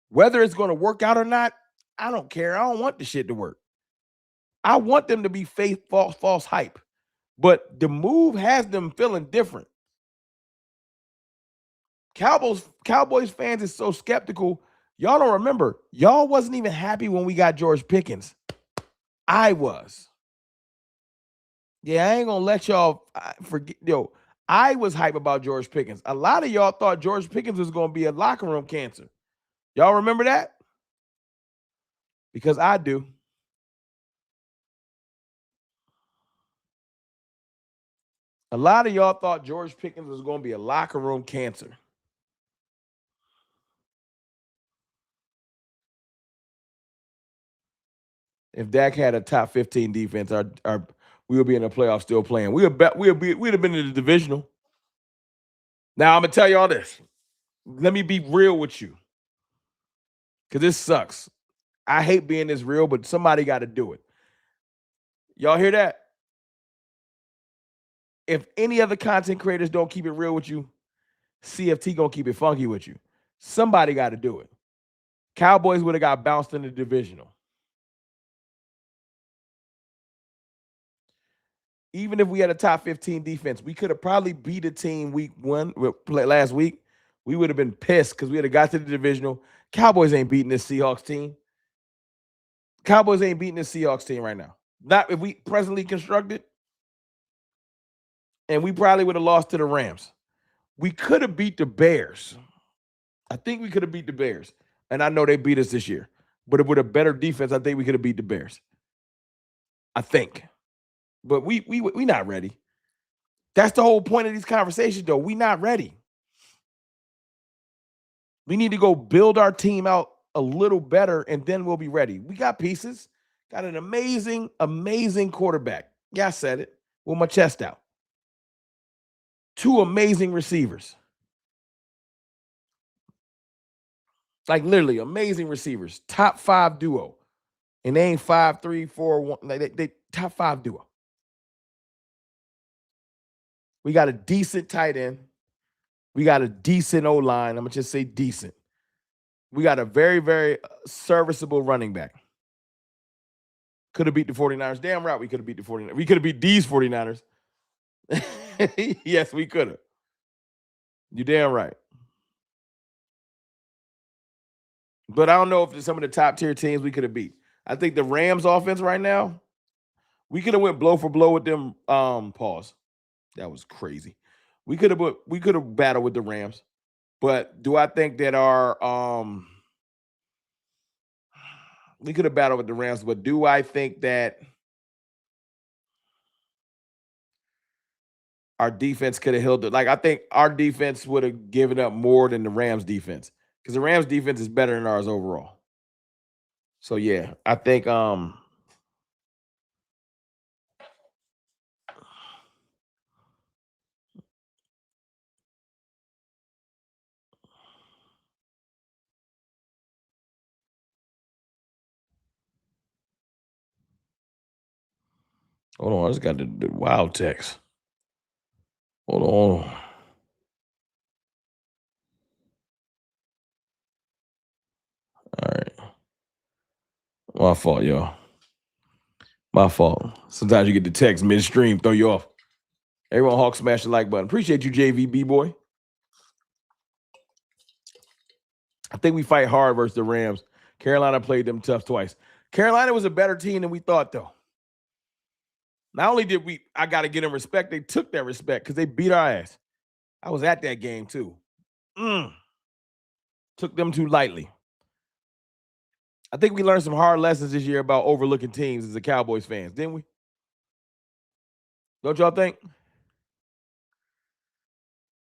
A: Whether it's going to work out or not, I don't care. I don't want the shit to work. I want them to be false hype. But the move has them feeling different. Cowboys fans is so skeptical. Y'all don't remember. Y'all wasn't even happy when we got George Pickens. I was. Yeah, I ain't going to let y'all forget. Yo, I was hype about George Pickens. A lot of y'all thought George Pickens was going to be a locker room cancer. Y'all remember that? Because I do. A lot of y'all thought George Pickens was going to be a locker room cancer. If Dak had a top 15 defense, we would be in the playoffs still playing. We'd have been in the divisional. Now I'm gonna tell y'all this. Let me be real with you, because this sucks. I hate being this real, but somebody got to do it. Y'all hear that? If any other content creators don't keep it real with you, CFT gonna keep it funky with you. Somebody got to do it. Cowboys would have got bounced in the divisional. Even if we had a top 15 defense, we could have probably beat a team week 1 last week. We would have been pissed because we would have got to the divisional. Cowboys ain't beating this Seahawks team. Cowboys ain't beating this Seahawks team right now. Not if we presently constructed. And we probably would have lost to the Rams. We could have beat the Bears. I think we could have beat the Bears. And I know they beat us this year. But with a better defense, I think we could have beat the Bears. I think. But we not ready. That's the whole point of these conversations, though. We not ready. We need to go build our team out a little better, and then we'll be ready. We got pieces. Got an amazing, amazing quarterback. Yeah, I said it with my chest out. 2 amazing receivers. Like literally amazing receivers. Top 5 duo. And they ain't 5, 3, 4, 1. Like they top 5 duo. We got a decent tight end. We got a decent O-line. I'm going to just say decent. We got a very, very serviceable running back. Could have beat the 49ers. Damn right we could have beat the 49ers. We could have beat these 49ers. Yes, we could have. You damn right. But I don't know if some of the top tier teams we could have beat. I think the Rams offense right now, we could have went blow for blow with them. Pause. That was crazy. We could have battled with the Rams. But do I think that our We could have battled with the Rams, but do I think that our defense could have held it? Like, I think our defense would have given up more than the Rams defense because the Rams defense is better than ours overall. So yeah, I think hold on, I just got the wild text. Hold on. All right. My fault, y'all. My fault. Sometimes you get the text midstream, throw you off. Everyone, Hawk, smash the like button. Appreciate you, JVB boy. I think we fight hard versus the Rams. Carolina played them tough twice. Carolina was a better team than we thought, though. Not only did I got to get them respect, they took that respect because they beat our ass. I was at that game, too. Took them too lightly. I think we learned some hard lessons this year about overlooking teams as the Cowboys fans, didn't we? Don't y'all think?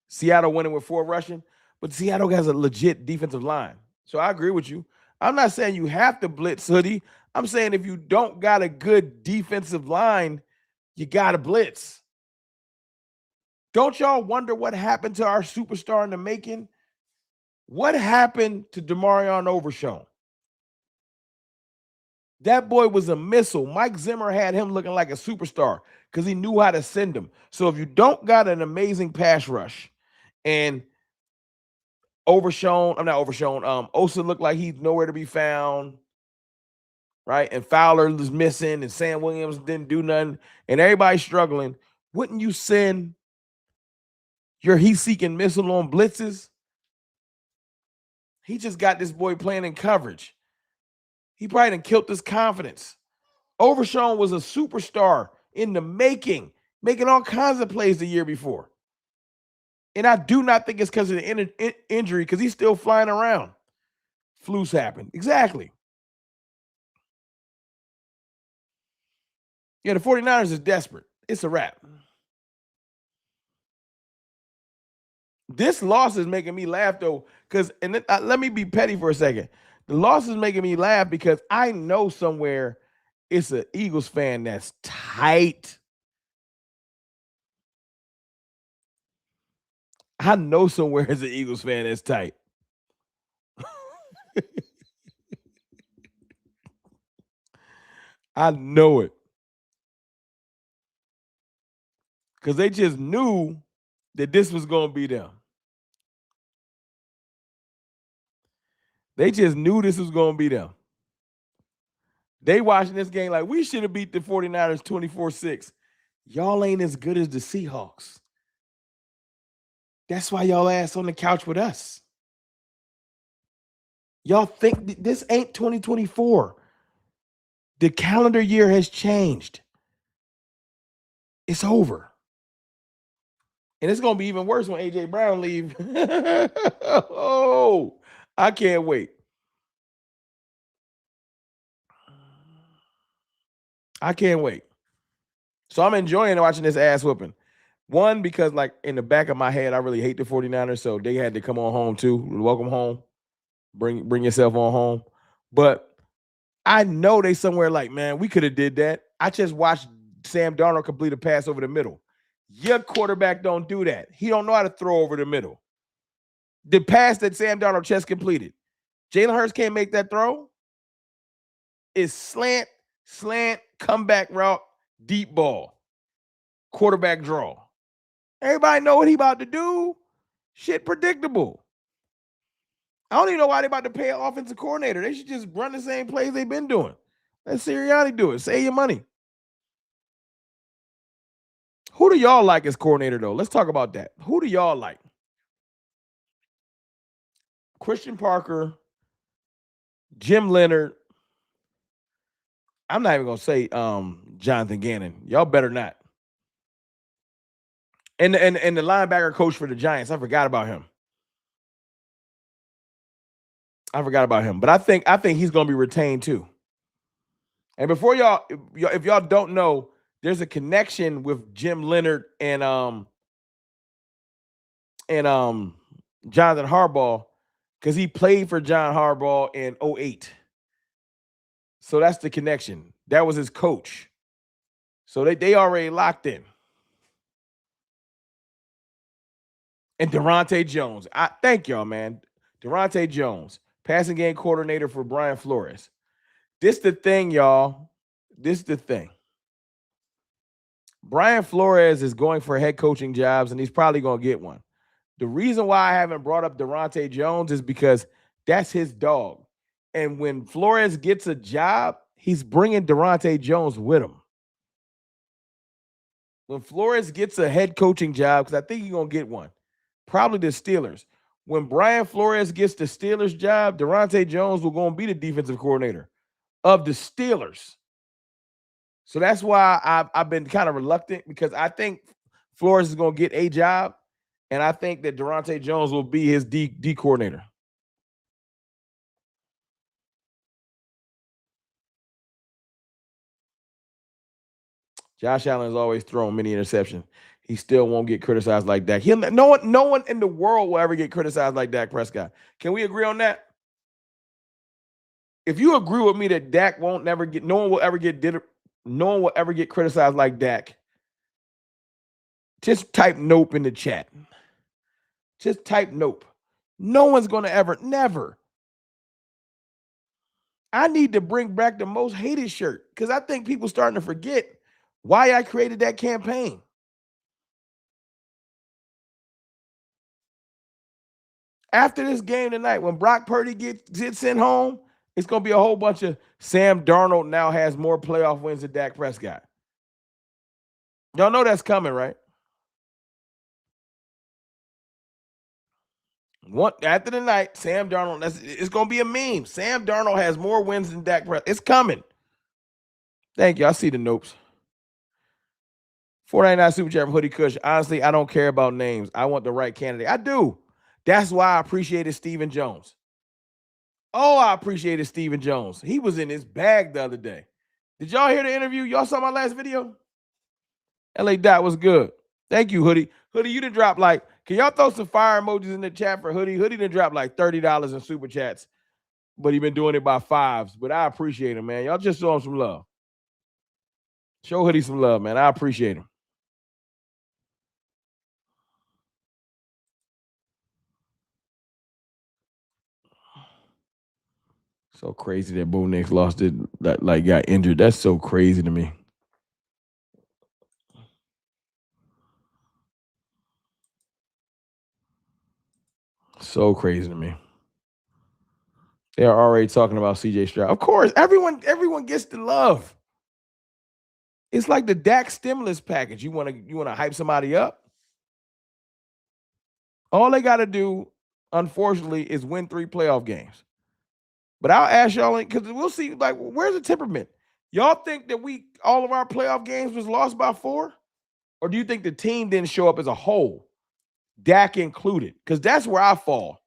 A: Seattle winning with 4 rushing, but Seattle has a legit defensive line. So I agree with you. I'm not saying you have to blitz, Hoodie. I'm saying if you don't got a good defensive line, you got to blitz. Don't y'all wonder what happened to our superstar in the making? What happened to Demarion Overshown? That boy was a missile. Mike Zimmer had him looking like a superstar because he knew how to send him. So if you don't got an amazing pass rush and Osa looked like he's nowhere to be found, right? And Fowler was missing and Sam Williams didn't do nothing and everybody's struggling. Wouldn't you send your heat-seeking missile on blitzes? He just got this boy playing in coverage. He probably done killed his confidence. Overshown was a superstar in the making all kinds of plays the year before. And I do not think it's because of the injury, because he's still flying around. Flus happened. Exactly. Yeah, the 49ers is desperate. It's a wrap. This loss is making me laugh, though, because, and let me be petty for a second. The loss is making me laugh because I know somewhere it's an Eagles fan that's tight. I know somewhere it's an Eagles fan that's tight. I know it. Because they just knew that this was going to be them. They just knew this was going to be them. They watching this game like, we should have beat the 49ers 24-6. Y'all ain't as good as the Seahawks. That's why y'all ass on the couch with us. Y'all think this ain't 2024. The calendar year has changed. It's over. And it's going to be even worse when A.J. Brown leave. Oh, I can't wait. I can't wait. So I'm enjoying watching this ass whooping. One, because like in the back of my head, I really hate the 49ers, so they had to come on home too. Welcome home. Bring yourself on home. But I know they somewhere like, man, we could have did that. I just watched Sam Darnold complete a pass over the middle. Your quarterback don't do that. He don't know how to throw over the middle. The pass that Sam Darnold just completed, Jalen Hurts can't make that throw. It's slant, comeback route, deep ball, quarterback draw. Everybody know what he about to do. Shit predictable. I don't even know why they about to pay an offensive coordinator. They should just run the same plays they've been doing. Let Sirianni do it. Save your money. Who do y'all like as coordinator, though? Let's talk about that. Who do y'all like? Christian Parker, Jim Leonard. I'm not even going to say Jonathan Gannon. Y'all better not. And the linebacker coach for the Giants, I forgot about him. But I think he's going to be retained too. And before if y'all don't know, there's a connection with Jim Leonard and Jonathan Harbaugh, because he played for John Harbaugh in 2008. So that's the connection. That was his coach. So they already locked in. And Durante Jones. I thank y'all, man. Durante Jones, passing game coordinator for Brian Flores. This the thing, y'all. This the thing. Brian Flores is going for head coaching jobs, and he's probably going to get one. The reason why I haven't brought up Durante Jones is because that's his dog. And when Flores gets a job, he's bringing Durante Jones with him. When Flores gets a head coaching job, because I think he's going to get one, probably the Steelers. When Brian Flores gets the Steelers job, Durante Jones will go and be the defensive coordinator of the Steelers. So that's why I've been kind of reluctant, because I think Flores is going to get a job, and I think that Durante Jones will be his D coordinator. Josh Allen is always throwing many interceptions. He still won't get criticized like Dak. No one in the world will ever get criticized like Dak Prescott. Can we agree on that? If you agree with me that Dak won't never get, no one will ever get criticized like Dak, just type nope in the chat. Just type nope. No one's going to ever, never. I need to bring back the most hated shirt, because I think people starting to forget why I created that campaign. After this game tonight, when Brock Purdy gets sent home, it's going to be a whole bunch of Sam Darnold now has more playoff wins than Dak Prescott. Y'all know that's coming, right? After the night, Sam Darnold, it's going to be a meme. Sam Darnold has more wins than Dak Prescott. It's coming. Thank you. I see the nopes. 499 Super Chat from Hoodie Kush. Honestly, I don't care about names. I want the right candidate. I do. That's why I appreciated Stephen Jones. Oh, I appreciated Stephen Jones. He was in his bag the other day. Did y'all hear the interview? Y'all saw my last video? LA Dot was good. Thank you, Hoodie. Hoodie, you done dropped can y'all throw some fire emojis in the chat for Hoodie? Hoodie done dropped like $30 in super chats, but he been doing it by fives. But I appreciate him, man. Y'all just show him some love. Show Hoodie some love, man. I appreciate him. So crazy that Bo Nix lost it, got injured. That's so crazy to me. So crazy to me. They're already talking about CJ Stroud. Of course, everyone gets the love. It's like the Dak stimulus package. You want to hype somebody up? All they got to do, unfortunately, is win 3 playoff games. But I'll ask y'all, because we'll see, where's the temperament? Y'all think that all of our playoff games was lost by 4? Or do you think the team didn't show up as a whole, Dak included? Because that's where I fall.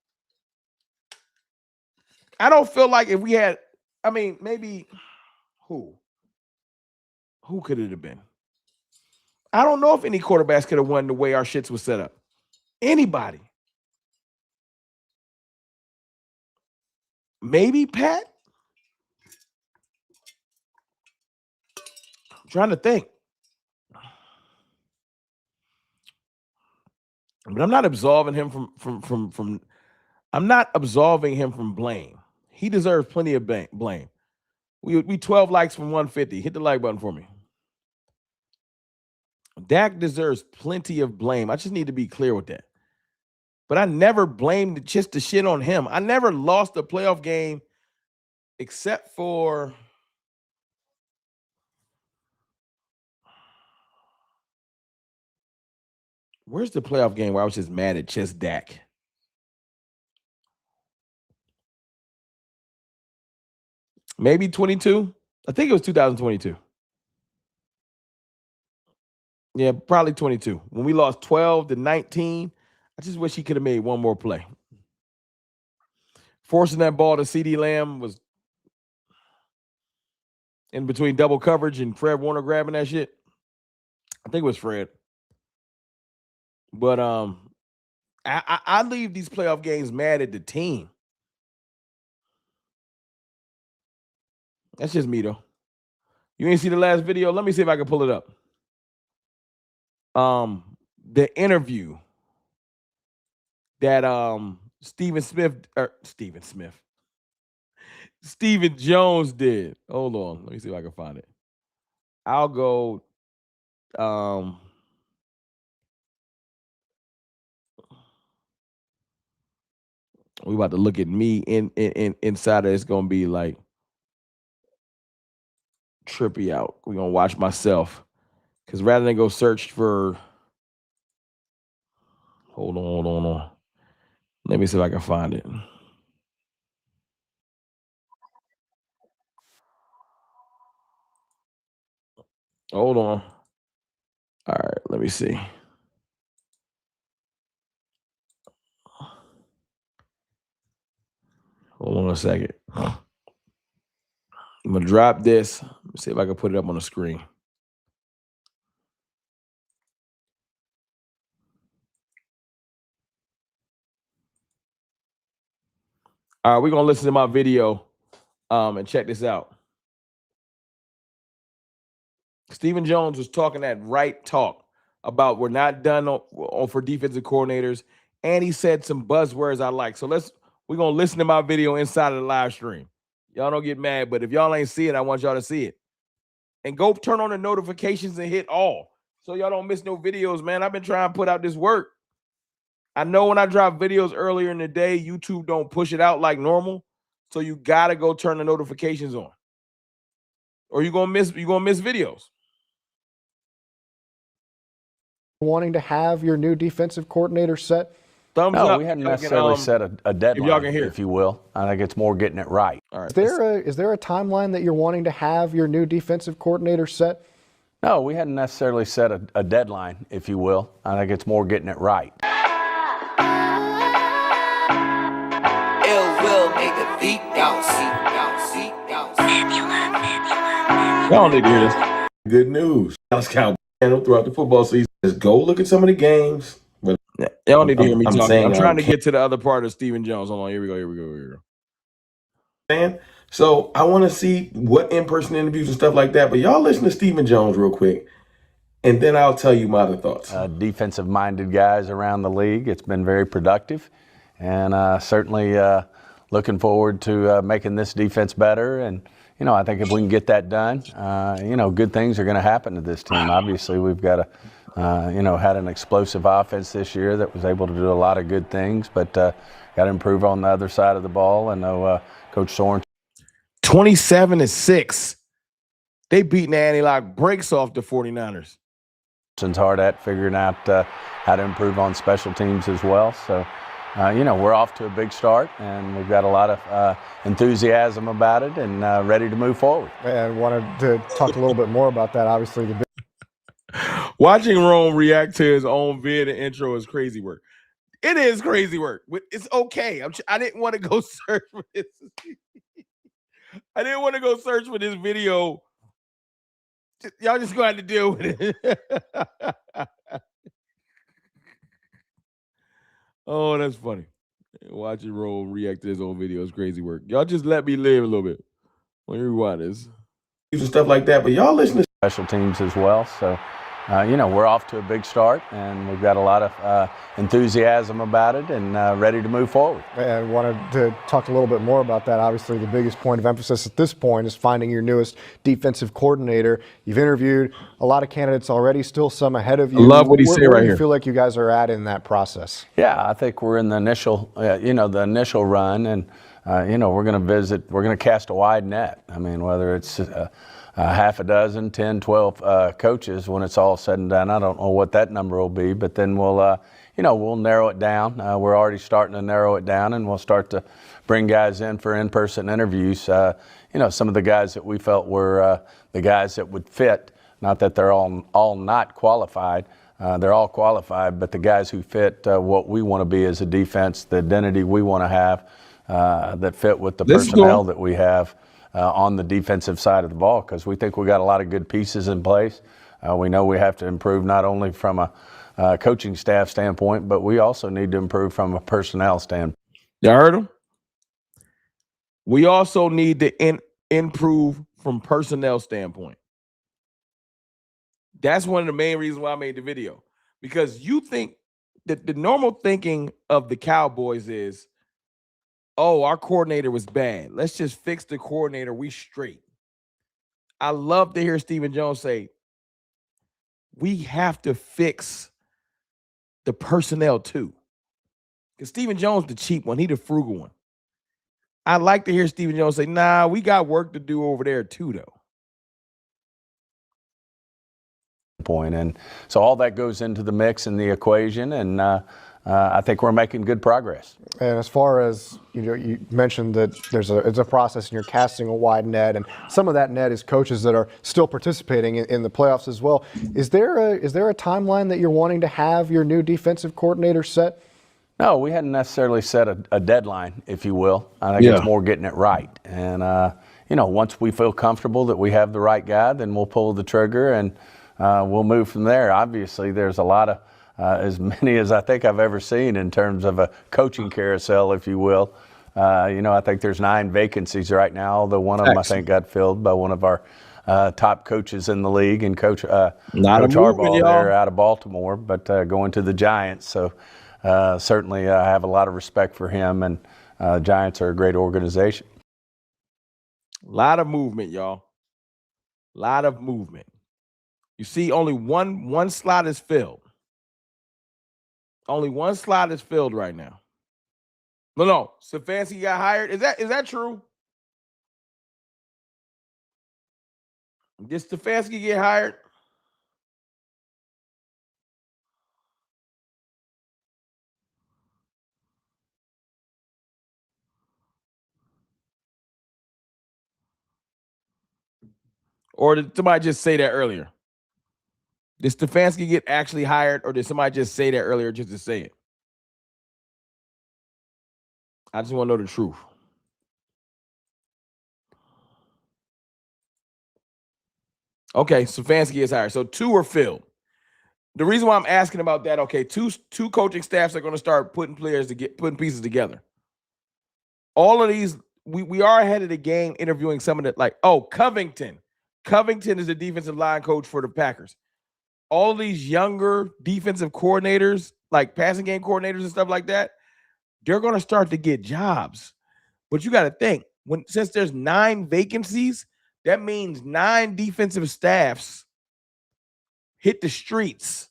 A: I don't feel like if we had, maybe who could it have been? I don't know if any quarterbacks could have won the way our shits was set up. Anybody. Maybe Pat? I'm trying to think. But I'm not absolving him from I'm not absolving him from blame. He deserves plenty of blame. We 12 likes from 150. Hit the like button for me. Dak deserves plenty of blame. I just need to be clear with that. But I never blamed just the shit on him. I never lost a playoff game except for where's the playoff game where I was just mad at just Dak? Maybe 22. I think it was 2022. Yeah, probably 22. When we lost 12-19, I just wish he could have made one more play. Forcing that ball to CeeDee Lamb was in between double coverage and Fred Warner grabbing that shit. I think it was Fred. But I leave these playoff games mad at the team. That's just me though. You ain't see the last video? Let me see if I can pull it up. The interview that Stephen Jones did. Hold on. Let me see if I can find it. I'll go we about to look at me inside of it's gonna be like trippy out. We're gonna watch myself. Because rather than go search for hold on. Let me see if I can find it. Hold on. All right, let me see. Hold on a second. I'm gonna drop this. Let me see if I can put it up on the screen. All right, we're gonna listen to my video and check this out. Stephen Jones was talking that right talk about we're not done for defensive coordinators, and he said some buzzwords I like. So we're gonna listen to my video inside of the live stream. Y'all don't get mad, but if y'all ain't see it, I want y'all to see it. And go turn on the notifications and hit all so y'all don't miss no videos, man. I've been trying to put out this work. I know when I drop videos earlier in the day, YouTube don't push it out like normal. So you gotta go turn the notifications on. Or you're gonna miss videos.
B: Wanting to have your new defensive coordinator set?
A: Thumbs up.
C: We hadn't necessarily set a deadline, if you will. I think it's more getting it right.
A: All right.
B: Is there a timeline that you're wanting to have your new defensive coordinator set?
C: No, we hadn't necessarily set a deadline, if you will. I think it's more getting it right.
A: Y'all need to hear this. Good news. Dallas Cowboys throughout the football season. Just go look at some of the games. But y'all need to hear me talking. I'm trying to get to the other part of Stephen Jones. Hold on. Here we go. So I want to see what in-person interviews and stuff like that. But y'all listen to Stephen Jones real quick, and then I'll tell you my other thoughts.
C: Defensive-minded guys around the league. It's been very productive, and certainly looking forward to making this defense better. And I think if we can get that done, good things are going to happen to this team. Obviously, we've got had an explosive offense this year that was able to do a lot of good things, but got to improve on the other side of the ball. I know Coach Soren. 27-6. They beating the anti-lock breaks off the 49ers. It's hard at figuring out how to improve on special teams as well. So, we're off to a big start, and we've got a lot of enthusiasm about it and ready to move forward.
B: I wanted to talk a little bit more about that. Obviously,
A: watching Rome react to his own vid and intro is crazy work. It is crazy work. It's okay. I didn't want to go search for this. I didn't want to go search for this video. Y'all just going to have to deal with it. Oh, that's funny. Watching Rome react to his own video is crazy work. Y'all just let me live a little bit. When you rewind this. And stuff like that, but y'all listen to
C: special teams as well. So, we're off to a big start, and we've got a lot of enthusiasm about it and ready to move forward.
B: I wanted to talk a little bit more about that. Obviously, the biggest point of emphasis at this point is finding your newest defensive coordinator. You've interviewed a lot of candidates already, still some ahead of you.
A: I love what he said right here.
B: Where do you feel like you guys are at in that process?
C: Yeah, I think we're in the initial, the initial run, and we're going to cast a wide net. I mean, whether it's half a dozen, 10, 12 coaches when it's all said and done. I don't know what that number will be, but then we'll narrow it down. We're already starting to narrow it down, and we'll start to bring guys in for in-person interviews. Some of the guys that we felt were the guys that would fit, not that they're all not qualified. They're all qualified, but the guys who fit what we want to be as a defense, the identity we want to have, that fit with the personnel that we have. on the defensive side of the ball, because we think we got a lot of good pieces in place. We know we have to improve not only from a coaching staff standpoint, but we also need to improve from a personnel standpoint.
A: You heard him? We also need to improve from personnel standpoint. That's one of the main reasons why I made the video, because you think that the normal thinking of the Cowboys is, oh, our coordinator was bad, let's just fix the coordinator, we straight. I love to hear Stephen Jones say, we have to fix the personnel too. Because Stephen Jones the cheap one, he the frugal one. I like to hear Stephen Jones say, nah, we got work to do over there too, though.
C: And so all that goes into the mix and the equation, and I think we're making good progress.
B: And as far as you mentioned that it's a process and you're casting a wide net, and some of that net is coaches that are still participating in the playoffs as well. Is there a timeline that you're wanting to have your new defensive coordinator set?
C: No, we hadn't necessarily set a deadline, if you will. I think it's more getting it right. And once we feel comfortable that we have the right guy, then we'll pull the trigger and we'll move from there. Obviously, there's a lot of as many as I think I've ever seen in terms of a coaching carousel, if you will. I think there's 9 vacancies right now, although one of them I think got filled by one of our top coaches in the league, and Coach Harbaugh there out of Baltimore, but going to the Giants. So certainly I have a lot of respect for him, and Giants are a great organization.
A: A lot of movement, y'all. A lot of movement. You see, only one slot is filled. Only one slot is filled right now. No. Stefanski got hired. Is that true? Did Stefanski get hired? Or did somebody just say that earlier? Did Stefanski get actually hired, or did somebody just say that earlier just to say it? I just want to know the truth. Okay, Stefanski is hired. So 2 are filled. The reason why I'm asking about that, okay, two coaching staffs are going to start putting pieces together. All of these, we are ahead of the game interviewing some of the, Covington. Covington is the defensive line coach for the Packers. All these younger defensive coordinators, like passing game coordinators and stuff like that, they're going to start to get jobs. But you got to think, since there's 9 vacancies, that means 9 defensive staffs hit the streets.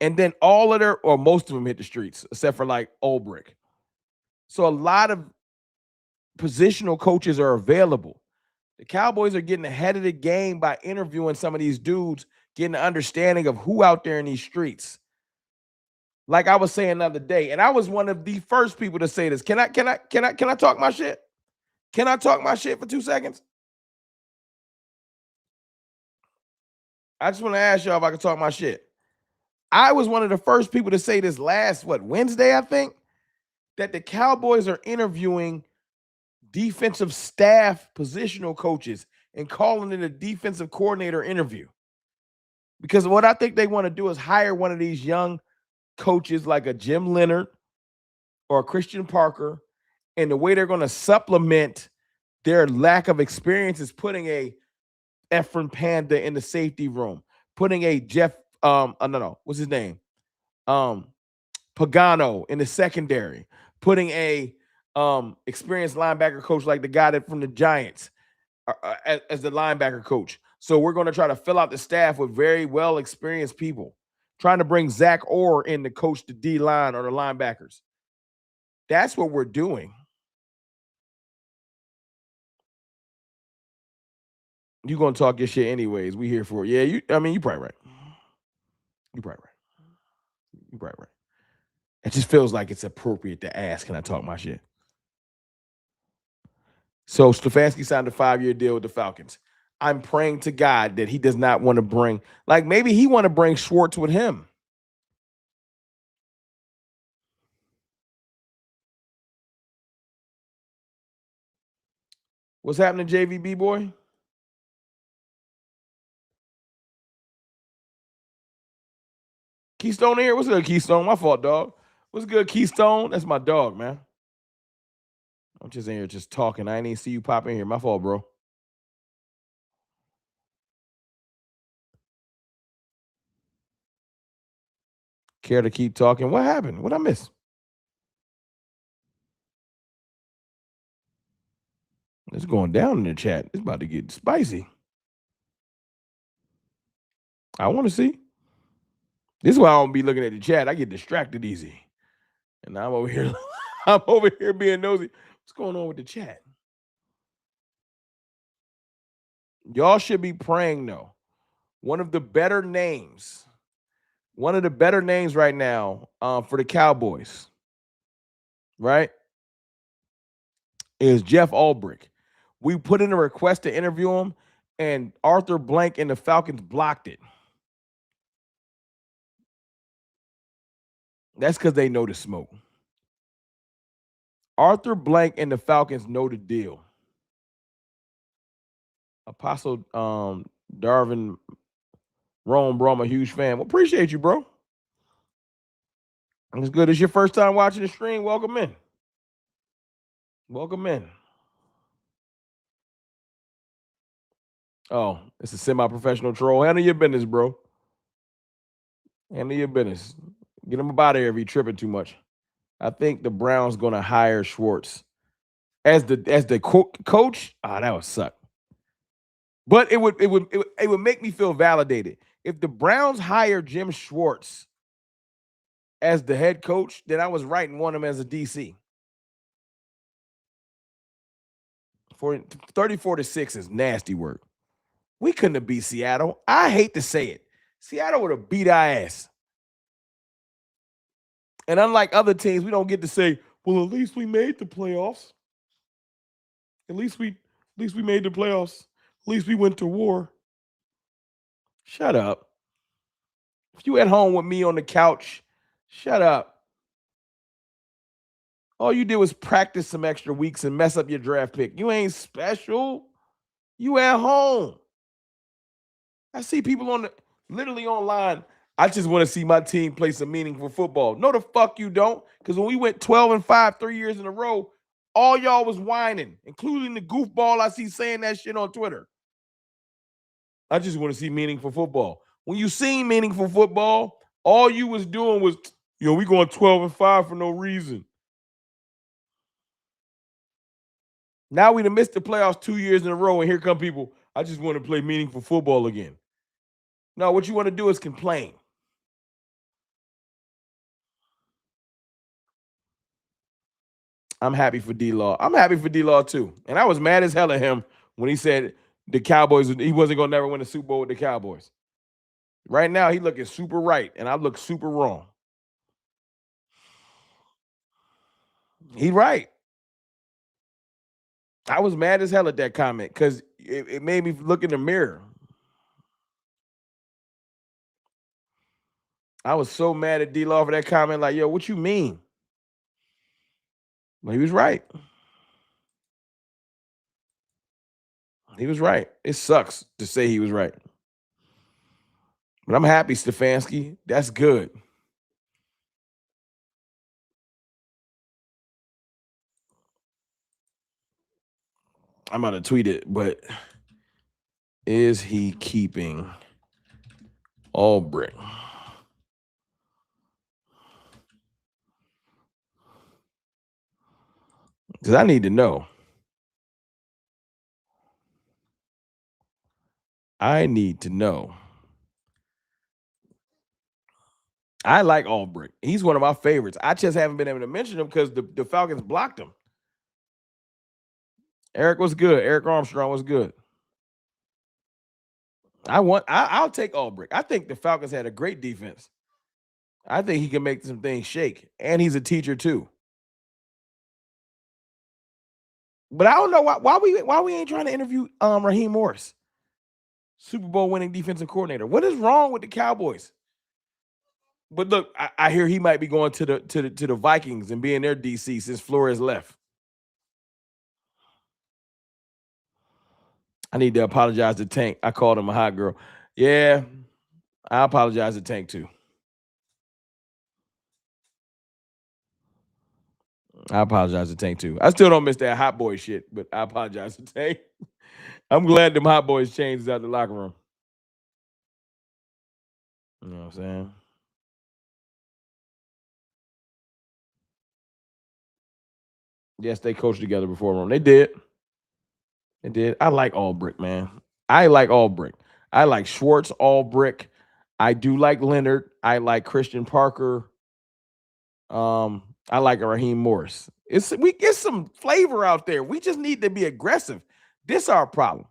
A: And then most of them hit the streets, except for like Ulbrich. So a lot of positional coaches are available. The Cowboys are getting ahead of the game by interviewing some of these dudes, getting an understanding of who out there in these streets. Like I was saying the other day, and I was one of the first people to say this. Can I talk my shit? Can I talk my shit for 2 seconds? I just want to ask y'all if I can talk my shit. I was one of the first people to say this last, Wednesday, I think, that the Cowboys are interviewing defensive staff positional coaches and calling it a defensive coordinator interview. Because what I think they want to do is hire one of these young coaches like a Jim Leonard or a Christian Parker, and the way they're going to supplement their lack of experience is putting a Efren Panda in the safety room, putting a what's his name? Pagano in the secondary, putting a experienced linebacker coach like the guy from the Giants as the linebacker coach. So we're going to try to fill out the staff with very well experienced people, trying to bring Zach Orr in to coach the D line or the linebackers. That's what we're doing. You're going to talk your shit anyways. We here for it. Yeah, you're probably right. You're probably right. It just feels like it's appropriate to ask, can I talk my shit? So Stefanski signed a 5-year deal with the Falcons. I'm praying to God that he does not want to bring, maybe he want to bring Schwartz with him. What's happening, JVB boy? Keystone here. What's good, Keystone? My fault, dog. What's good, Keystone? That's my dog, man. I'm just in here just talking. I ain't even see you pop in here. My fault, bro. Care to keep talking? What happened? What I miss? It's going down in the chat. It's about to get spicy. I want to see. This is why I don't be looking at the chat. I get distracted easy. And I'm over here. I'm over here being nosy. What's going on with the chat? Y'all should be praying, though. One of the better names right now for the Cowboys, right, is Jeff Ulbrich. We put in a request to interview him, and Arthur Blank and the Falcons blocked it. That's because they know the smoke. Arthur Blank and the Falcons know the deal. Apostle Darvin Rome, bro, I'm a huge fan. Well, appreciate you, bro. It's good. It's your first time watching the stream. Welcome in. Welcome in. Oh, it's a semi-professional troll. Handle your business, bro. Handle your business. Get him out of here if he's tripping too much. I think the Browns gonna hire Schwartz as the coach. That would suck. But it would make me feel validated if the Browns hire Jim Schwartz as the head coach. Then I was right and want him as a DC. For 34-6 is nasty work. We couldn't have beat Seattle. I hate to say it. Seattle would have beat our ass. And unlike other teams, we don't get to say, well, at least we made the playoffs. At least we made the playoffs. At least we went to war. Shut up. If you at home with me on the couch, shut up. All you did was practice some extra weeks and mess up your draft pick. You ain't special. You at home. I see people literally online. I just want to see my team play some meaningful football. No, the fuck you don't. Because when we went 12-5 3 years in a row, all y'all was whining, including the goofball I see saying that shit on Twitter. I just want to see meaningful football. When you seen meaningful football, all you was doing was, we going 12-5 for no reason. Now we done missed the playoffs 2 years in a row, and here come people, I just want to play meaningful football again. No, what you want to do is complain. I'm happy for D-Law. I'm happy for D-Law too. And I was mad as hell at him when he said the Cowboys, he wasn't going to never win a Super Bowl with the Cowboys. Right now, he looking super right, and I look super wrong. He right. I was mad as hell at that comment because it made me look in the mirror. I was so mad at D-Law for that comment, like, yo, what you mean? Well, he was right. He was right. It sucks to say he was right. But I'm happy, Stefanski. That's good. I'm going to tweet it, but is he keeping Ulbrich? Because I need to know. I need to know. I like Ulbrich. He's one of my favorites. I just haven't been able to mention him because the Falcons blocked him. Eric was good. Eric Armstrong was good. I'll take Ulbrich. I think the Falcons had a great defense. I think he can make some things shake. And he's a teacher too. But I don't know why we ain't trying to interview Raheem Morris, Super Bowl winning defensive coordinator. What is wrong with the Cowboys? But look, I hear he might be going to the Vikings and being their DC since Flores left. I need to apologize to Tank. I called him a hot girl. Yeah, I apologize to Tank too. I apologize to Tank too. I still don't miss that hot boy shit, but I apologize to Tank. I'm glad them hot boys changed out the locker room. You know what I'm saying? Yes, they coached together before Rome. They did. They did. I like Albrecht, man. I like Albrecht. I like Schwartz, Albrecht. I do like Leonard. I like Christian Parker. I like Raheem Morris. We get some flavor out there. We just need to be aggressive. This is our problem.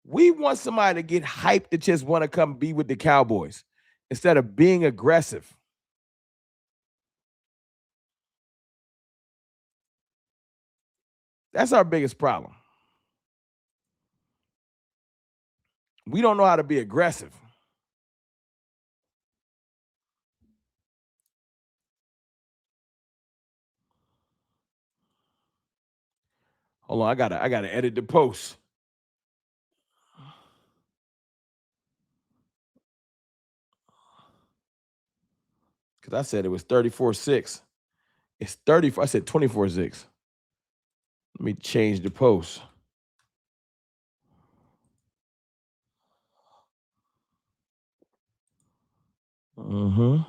A: We want somebody to get hyped to just want to come be with the Cowboys instead of being aggressive. That's our biggest problem. We don't know how to be aggressive. Hold on, I gotta edit the post. Because I said it was 34-6. It's 34. I said 24-6. Let me change the post. Mm-hmm.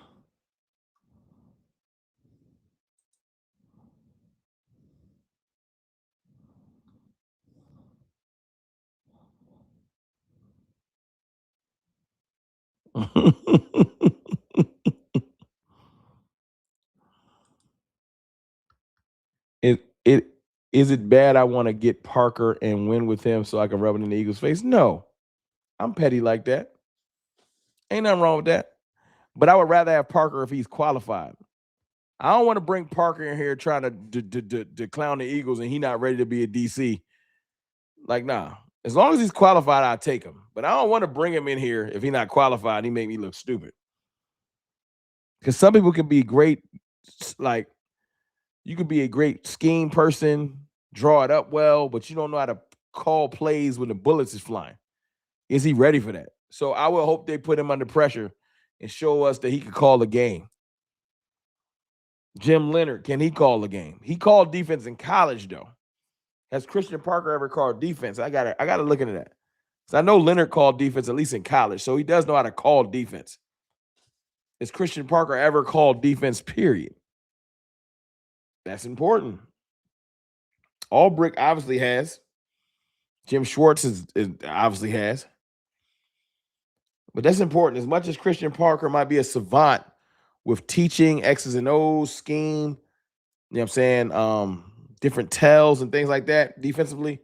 A: it is it bad I want to get Parker and win with him so I can rub it in the Eagles' face? No. I'm petty like that. Ain't nothing wrong with that. But I would rather have Parker if he's qualified. I don't want to bring Parker in here trying to clown the Eagles and he not ready to be a DC. Like, nah. As long as he's qualified, I'll take him. But I don't want to bring him in here if he's not qualified and he make me look stupid. Because some people can be great, like, you could be a great scheme person, draw it up well, but you don't know how to call plays when the bullets is flying. Is he ready for that? So I will hope they put him under pressure and show us that he could call a game. Jim Leonard, can he call a game? He called defense in college, though. Has Christian Parker ever called defense? I gotta look into that. So I know Leonard called defense at least in college, so he does know how to call defense. Has Christian Parker ever called defense? Period. That's important. Albrecht obviously has. Jim Schwartz is obviously has. But that's important. As much as Christian Parker might be a savant with teaching X's and O's, scheme, you know what I'm saying, different tells and things like that defensively,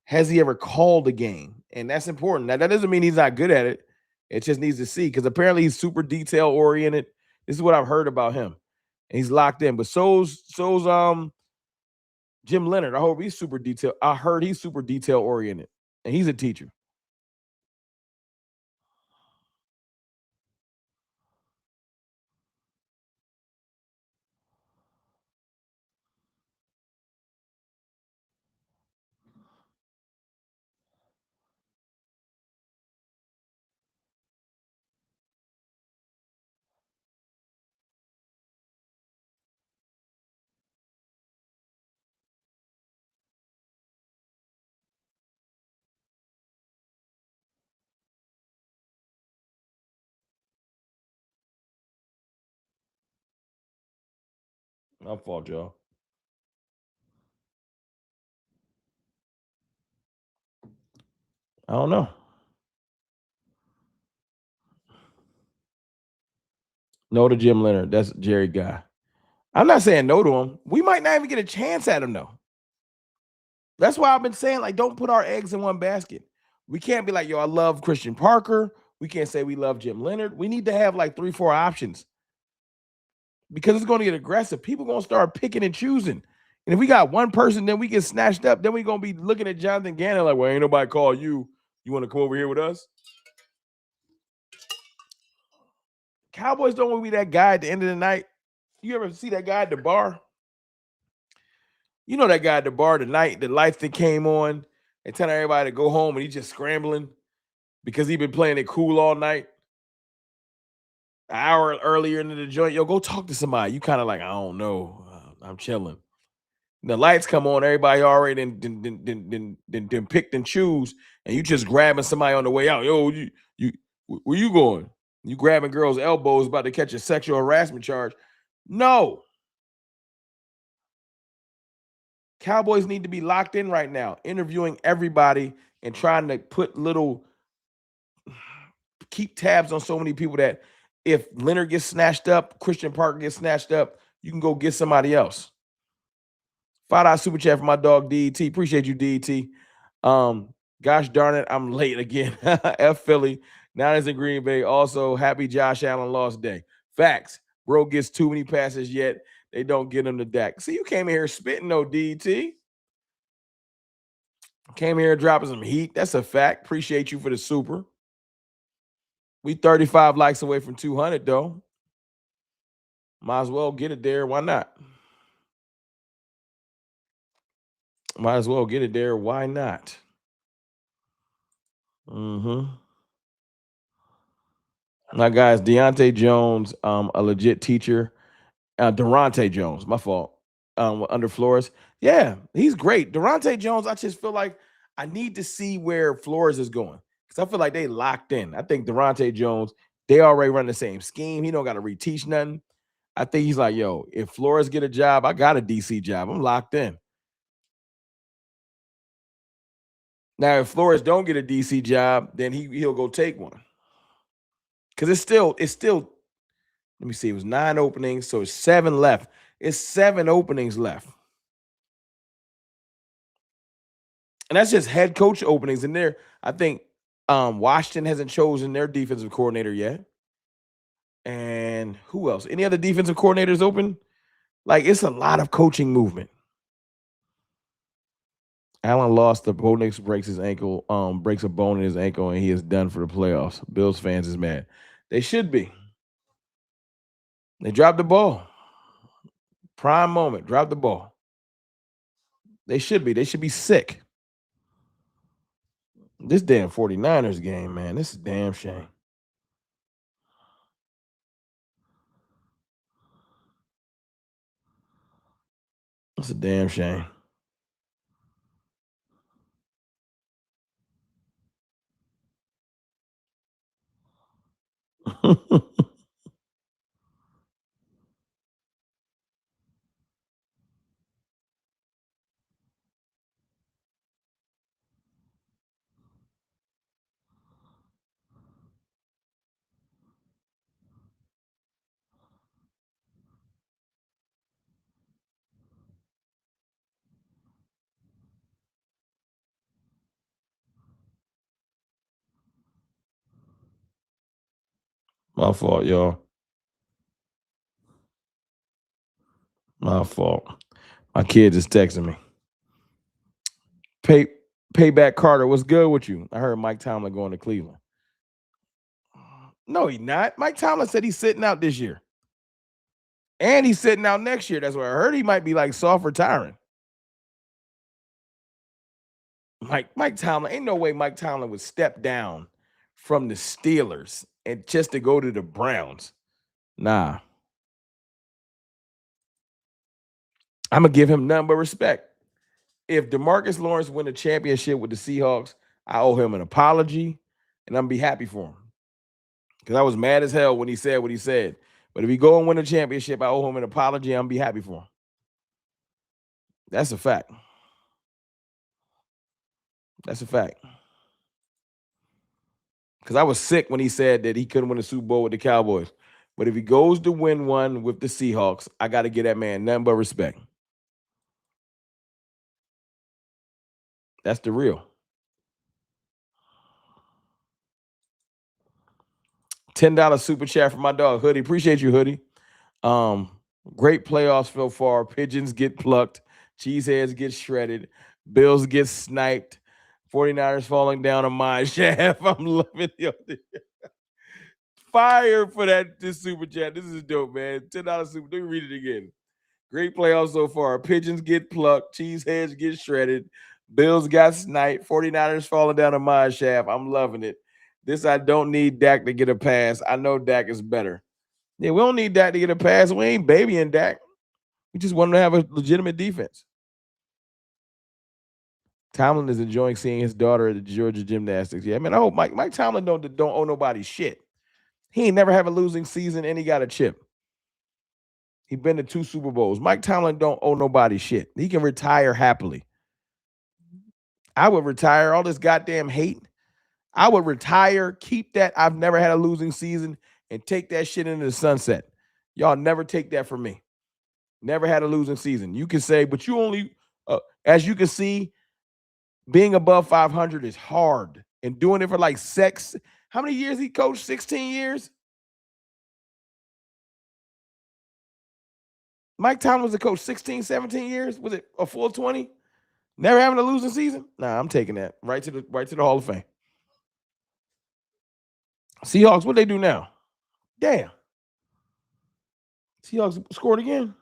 A: has he ever called a game? And that's important. Now, that doesn't mean he's not good at it. It just needs to see, because apparently he's super detail oriented. This is what I've heard about him. And he's locked in. But so's Jim Leonard. I hope he's super detail. I heard he's super detail oriented. And he's a teacher. My fault, y'all. I don't know. No to Jim Leonard. That's Jerry Guy. I'm not saying no to him. We might not even get a chance at him, though. That's why I've been saying, like, don't put our eggs in one basket. We can't be like, yo, I love Christian Parker. We can't say we love Jim Leonard. We need to have like 3-4 options, because it's going to get aggressive. People going to start picking and choosing. And if we got one person, then we get snatched up. Then we're going to be looking at Jonathan Gannon like, well, ain't nobody call you. You want to come over here with us? Cowboys don't want to be that guy at the end of the night. You ever see that guy at the bar? You know that guy at the bar, the night the lights that came on, They tell everybody to go home and he's just scrambling because he's been playing it cool all night. An hour earlier into the joint, yo, go talk to somebody. You kind of like, I don't know. I'm chilling. The lights come on, everybody already then picked and choose, and you just grabbing somebody on the way out. Yo, you where you going? You grabbing girls' elbows about to catch a sexual harassment charge. No. Cowboys need to be locked in right now, interviewing everybody and trying to keep tabs on so many people that if Leonard gets snatched up, Christian Parker gets snatched up, you can go get somebody else. $5 super chat for my dog DET. Appreciate you, DET. Gosh darn it, I'm late again. F Philly. Niners in Green Bay. Also, happy Josh Allen lost day. Facts. Bro gets too many passes yet. They don't get him to Dak. See, you came in here spitting, no DET. Came here dropping some heat. That's a fact. Appreciate you for the super. We 35 likes away from 200, though. Might as well get it there. Why not? Might as well get it there. Why not? Now, guys, Deontay Jones, a legit teacher. Durante Jones, my fault. Under Flores. Yeah, he's great. Durante Jones, I just feel like I need to see where Flores is going. Because I feel like they locked in. I think Durante Jones, they already run the same scheme. He don't got to reteach nothing. I think he's like, yo, if Flores get a job, I got a DC job. I'm locked in. Now, if Flores don't get a DC job, then he'll go take one. Because it's still, let me see, it was 9 openings, so it's 7 left. It's 7 openings left. And that's just head coach openings. And there, I think Washington hasn't chosen their defensive coordinator yet. And who else? Any other defensive coordinators open? Like, it's a lot of coaching movement. Allen lost. The Bonix breaks his ankle, breaks a bone in his ankle, and he is done for the playoffs. Bills fans is mad. They should be. They dropped the ball. Prime moment. Drop the ball. They should be. They should be sick. This damn 49ers game, man. This is a damn shame. It's a damn shame. My fault, y'all. My fault. My kid just texting me. Payback Carter, what's good with you? I heard Mike Tomlin going to Cleveland. No, he's not. Mike Tomlin said he's sitting out this year. And he's sitting out next year. That's what I heard. He might be like soft retiring. Mike Tomlin, ain't no way Mike Tomlin would step down from the Steelers and just to go to the Browns. Nah. I'm going to give him nothing but respect. If DeMarcus Lawrence win a championship with the Seahawks, I owe him an apology, and I'm going to be happy for him. Because I was mad as hell when he said what he said. But if he go and win a championship, I owe him an apology. I'm going to be happy for him. That's a fact. That's a fact. Because I was sick when he said that he couldn't win a Super Bowl with the Cowboys. But if he goes to win one with the Seahawks, I got to give that man nothing but respect. That's the real. $10 super chat for my dog Hoodie. Appreciate you, Hoodie. Great playoffs so far. Pigeons get plucked. Cheeseheads get shredded. Bills get sniped. 49ers falling down a mine shaft. I'm loving it. Fire for this super chat. This is dope, man. $10 super. Let me read it again. Great playoffs so far. Pigeons get plucked. Cheeseheads get shredded. Bills got sniped. 49ers falling down a mine shaft. I'm loving it. This I don't need Dak to get a pass. I know Dak is better. Yeah, we don't need Dak to get a pass. We ain't babying Dak. We just want him to have a legitimate defense. Tomlin is enjoying seeing his daughter at the Georgia gymnastics. Yeah, I mean, I hope Mike Tomlin don't owe nobody shit. He ain't never have a losing season and he got a chip. He been to 2 Super Bowls. Mike Tomlin don't owe nobody shit. He can retire happily. I would retire all this goddamn hate. I would retire, keep that. I've never had a losing season and take that shit into the sunset. Y'all never take that from me. Never had a losing season. You can say, but you only, as you can see, being above 500 is hard. And doing it for like sex. How many years he coached? 16 years? Mike Tomlin was a coach 16, 17 years? Was it a full 20? Never having a losing season? Nah, I'm taking that right to the Hall of Fame. Seahawks, what they do now? Damn. Seahawks scored again.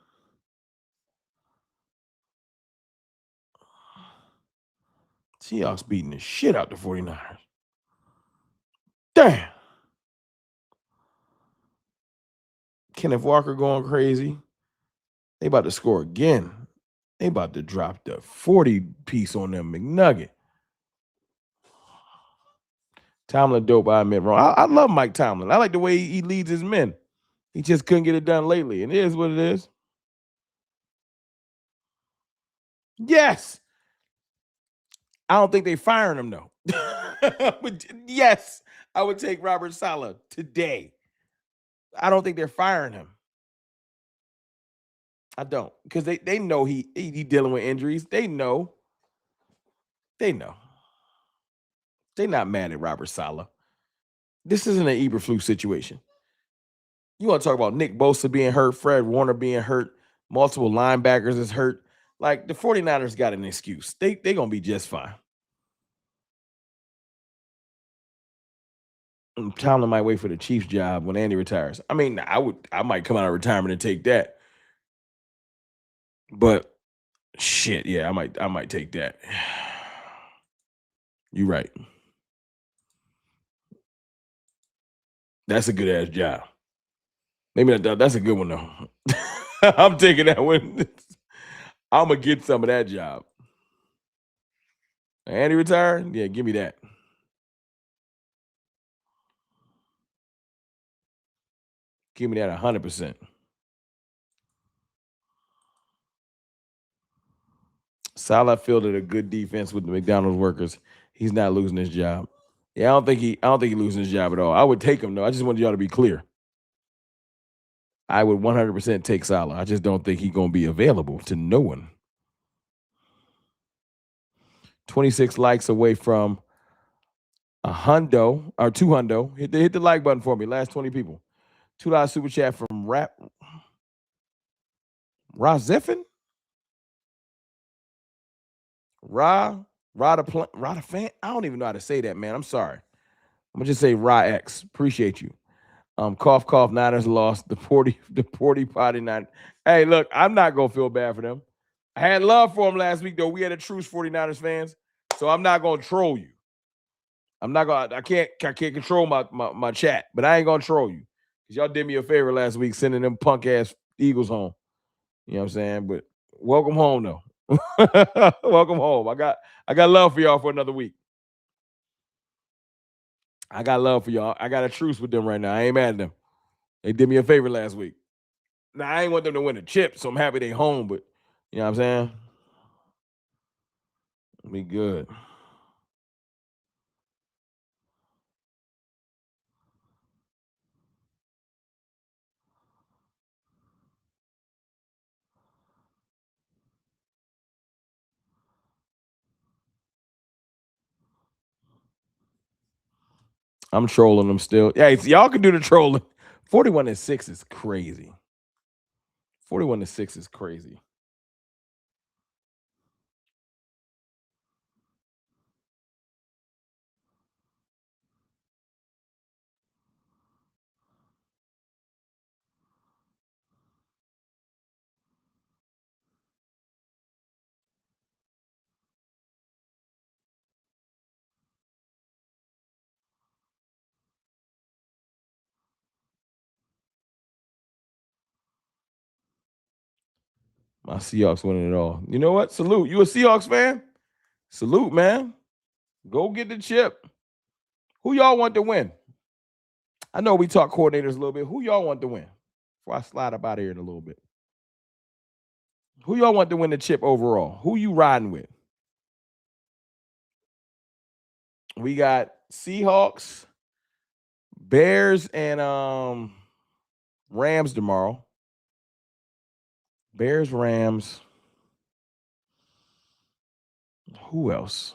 A: Seahawks beating the shit out the 49ers. Damn. Kenneth Walker going crazy. They about to score again. They about to drop the 40 piece on them McNugget. Tomlin dope, I admit wrong. I love Mike Tomlin. I like the way he leads his men. He just couldn't get it done lately. And it is what it is. Yes. I don't think they firing him though. But yes, I would take Robert Saleh today. I don't think they're firing him. I don't. Because they know he dealing with injuries. They know. They know. They're not mad at Robert Saleh. This isn't an Eberflus situation. You want to talk about Nick Bosa being hurt, Fred Warner being hurt, multiple linebackers is hurt. Like the 49ers got an excuse. They going to be just fine. Tomlin might wait for the Chiefs job when Andy retires. I mean, I might come out of retirement and take that. But shit, yeah, I might take that. You're right. That's a good ass job. Maybe that's a good one though. I'm taking that one. I'm gonna get some of that job. Andy retired? Yeah, give me that. Give me that 100%. Salah fielded a good defense with the McDonald's workers. He's not losing his job. Yeah, I don't think he losing his job at all. I would take him though. I just want y'all to be clear. I would 100% take Salah. I just don't think he's gonna be available to no one. 26 likes away from a hundo or 200. Hit the like button for me. Last 20 people. $2 super chat from Razeffin? Ra the fan. I don't even know how to say that, man. I'm sorry. I'm gonna just say Ra X. Appreciate you. Cough, cough. Niners lost the 40 potty nine. Hey, look, I'm not gonna feel bad for them. I had love for them last week, though. We had a truce, 49ers fans. So I'm not gonna troll you. I can't control my chat, but I ain't gonna troll you. Because y'all did me a favor last week sending them punk ass Eagles home. You know what I'm saying? But welcome home though. Welcome home. I got love for y'all for another week. I got love for y'all. I got a truce with them right now. I ain't mad at them. They did me a favor last week. Now I ain't want them to win a chip, so I'm happy they home, but you know what I'm saying? Be good. I'm trolling them still. Yeah, y'all can do the trolling. 41-6 is crazy. 41-6 is crazy. My Seahawks winning it all. You know what? Salute. You a Seahawks fan? Salute, man. Go get the chip. Who y'all want to win? I know we talk coordinators a little bit. Who y'all want to win? Before I slide up out of here in a little bit. Who y'all want to win the chip overall? Who you riding with? We got Seahawks, Bears, and Rams tomorrow. Bears, Rams. Who else?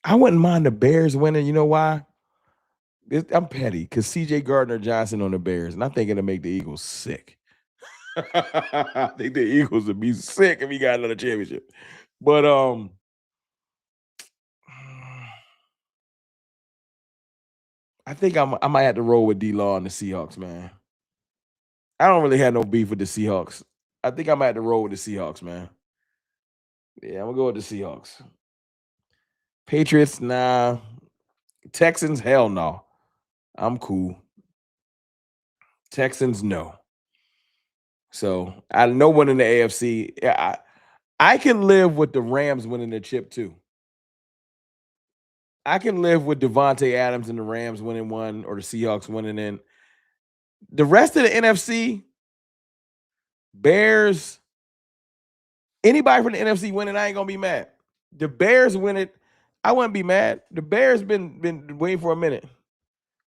A: I wouldn't mind the Bears winning. You know why? I'm petty because CJ Gardner-Johnson on the Bears, and I think it'll make the Eagles sick. I think the Eagles would be sick if he got another championship. But I think I might have to roll with D-Law and the Seahawks, man. I don't really have no beef with the Seahawks. I think I might have to roll with the Seahawks, man. Yeah, I'm gonna go with the Seahawks. Patriots, nah. Texans, hell no. I'm cool. Texans, no. So no one in the AFC. I can live with the Rams winning the chip too. I can live with Devontae Adams and the Rams winning one or the Seahawks winning in. The rest of the NFC, Bears, anybody from the NFC winning, I ain't gonna be mad. The Bears win it, I wouldn't be mad. The Bears been waiting for a minute.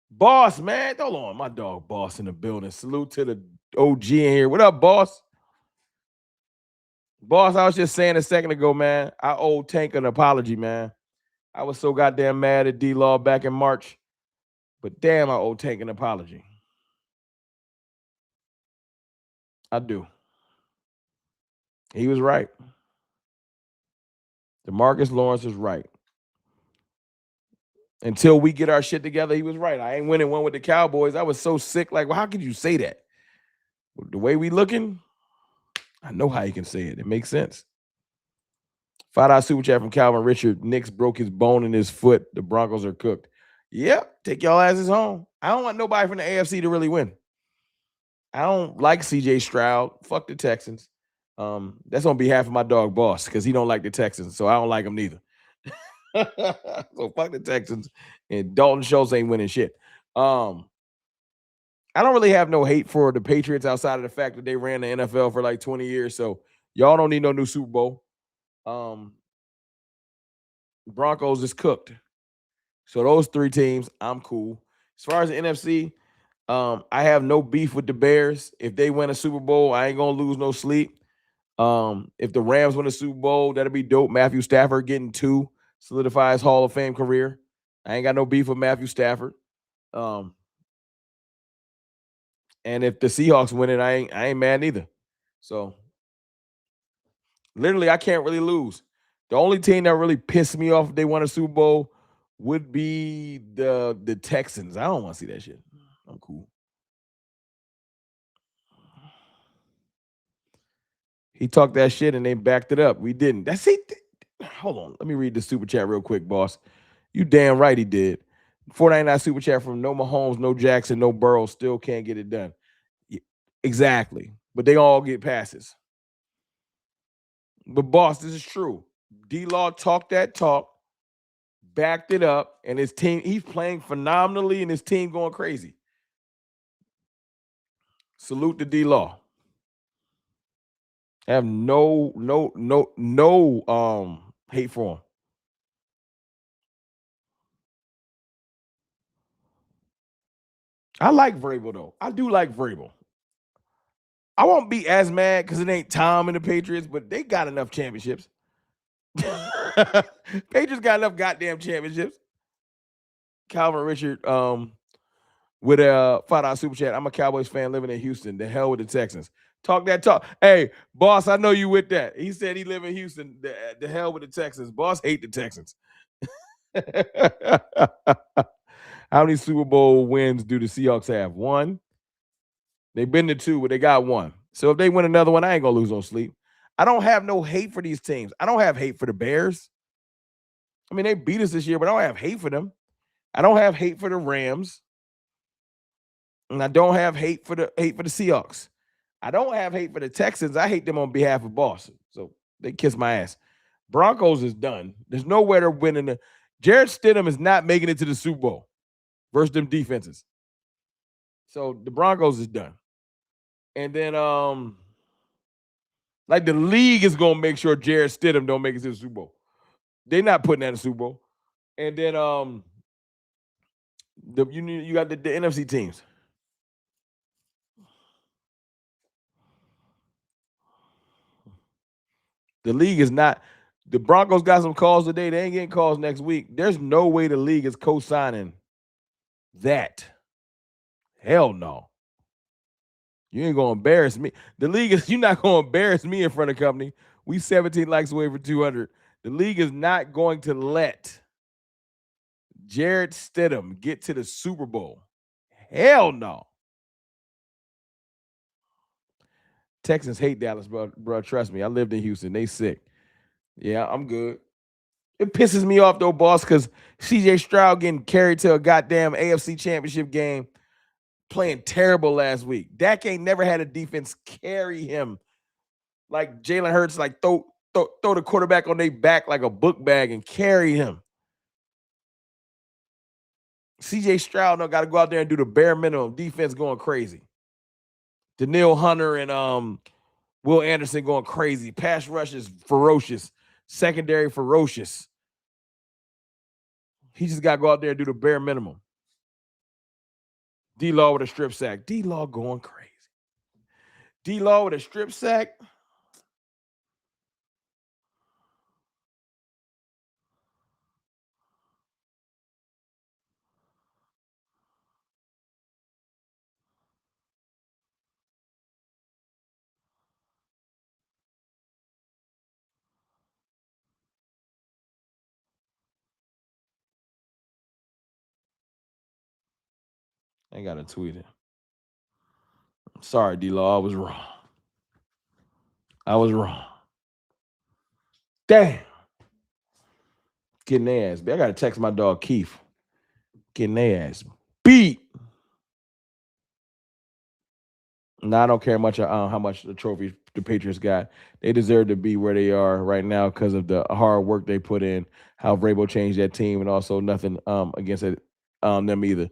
A: Boss, man, hold on, my dog Boss in the building. Salute to the OG in here. What up, Boss? Boss, I was just saying a second ago, man, I owe Tank an apology, man. I was so goddamn mad at D-Law back in March, but damn, I owe Tank an apology. I do. He was right. DeMarcus Lawrence was right. Until we get our shit together, he was right. I ain't winning one with the Cowboys. I was so sick. Like, well, how could you say that? The way we looking, I know how you can say it. It makes sense. $5 super chat from Calvin Richard. Knicks broke his bone in his foot. The Broncos are cooked. Yep, take y'all asses home. I don't want nobody from the AFC to really win. I don't like CJ Stroud. Fuck the Texans. That's on behalf of my dog Boss because he don't like the Texans, so I don't like him neither. So fuck the Texans, and Dalton Schultz ain't winning shit. I don't really have no hate for the Patriots outside of the fact that they ran the NFL for like 20 years. So y'all don't need no new Super Bowl. Broncos is cooked. So those three teams, I'm cool. As far as the NFC, I have no beef with the Bears. If they win a Super Bowl, I ain't gonna lose no sleep. If the Rams win a Super Bowl, that'll be dope. Matthew Stafford getting 2, solidify his Hall of Fame career. I ain't got no beef with Matthew Stafford. And if the Seahawks win it, I ain't mad neither. So literally, I can't really lose. The only team that really pissed me off if they won a Super Bowl would be the Texans. I don't want to see that shit. I'm cool. He talked that shit and they backed it up. We didn't. That's it. Hold on. Let me read the super chat real quick, boss. You damn right he did. 499 super chat from no Mahomes, no Jackson, no Burrow. Still can't get it done. Yeah, exactly. But they all get passes. But boss, this is true. D-Law talked that talk, backed it up, and his team, he's playing phenomenally and his team going crazy. Salute to D-Law. I have no hate for him. I like Vrabel though. I do like Vrabel. I won't be as mad because it ain't Tom and the Patriots, but they got enough championships. Patriots got enough goddamn championships. Calvin Richard, with a $5 super chat. I'm a Cowboys fan living in Houston. The hell with the Texans. Talk that talk. Hey, boss, I know you with that. He said he live in Houston. The hell with the Texans. Boss hate the Texans. How many Super Bowl wins do the Seahawks have? 1. They've been to 2, but they got 1. So if they win another one, I ain't gonna lose no sleep. I don't have no hate for these teams. I don't have hate for the Bears. I mean, they beat us this year, but I don't have hate for them. I don't have hate for the Rams. And I don't have hate for the Seahawks. I don't have hate for the Texans. I hate them on behalf of Boston. So they kiss my ass. Broncos is done. There's nowhere they're winning. Jarrett Stidham is not making it to the Super Bowl versus them defenses. So the Broncos is done. And then like the league is gonna make sure Jarrett Stidham don't make it to the Super Bowl. They're not putting that in the Super Bowl. And then you got the NFC teams. The league is not. The Broncos got some calls today. They ain't getting calls next week. There's no way the league is co-signing that. Hell no. You ain't gonna embarrass me. The league is. You're not gonna embarrass me in front of company. We 17 likes away for 200. The league is not going to let Jarrett Stidham get to the Super Bowl. Hell no. Texans hate Dallas, bro. Trust me. I lived in Houston. They sick. Yeah, I'm good. It pisses me off though, boss, because CJ Stroud getting carried to a goddamn AFC Championship game, playing terrible last week. Dak ain't never had a defense carry him like Jalen Hurts, like throw the quarterback on their back like a book bag and carry him. CJ Stroud got to go out there and do the bare minimum. Defense going crazy. Daniil Hunter and Will Anderson going crazy. Pass rush is ferocious. Secondary ferocious. He just got to go out there and do the bare minimum. D-Law with a strip sack. D-Law going crazy. D-Law with a strip sack. I got to tweet it. Sorry, D-Law. I was wrong. Damn. Getting their ass beat. I got to text my dog Keith. Getting their ass beat. Now, I don't care much how much the trophies the Patriots got. They deserve to be where they are right now because of the hard work they put in, how Vrabel changed that team, and also nothing against them either.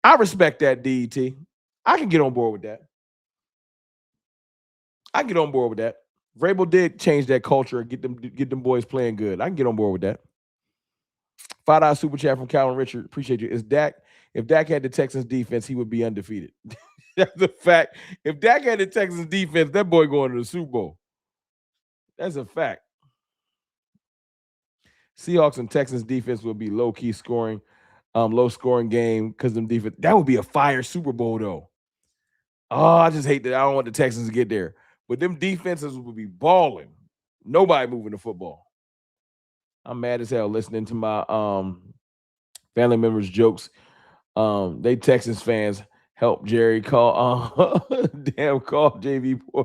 A: I respect that, DET. I can get on board with that. Vrabel did change that culture and get them boys playing good. I can get on board with that. $5 super chat from Calvin Richard. Appreciate you. If Dak had the Texans defense, he would be undefeated. That's a fact. If Dak had the Texans defense, that boy going to the Super Bowl. That's a fact. Seahawks and Texans defense will be low scoring game because them defense. That would be a fire Super Bowl though. Oh, I just hate that. I don't want the Texans to get there. But them defenses will be balling. Nobody moving the football. I'm mad as hell listening to my family members' jokes. They Texans fans help Jerry call call JV boy.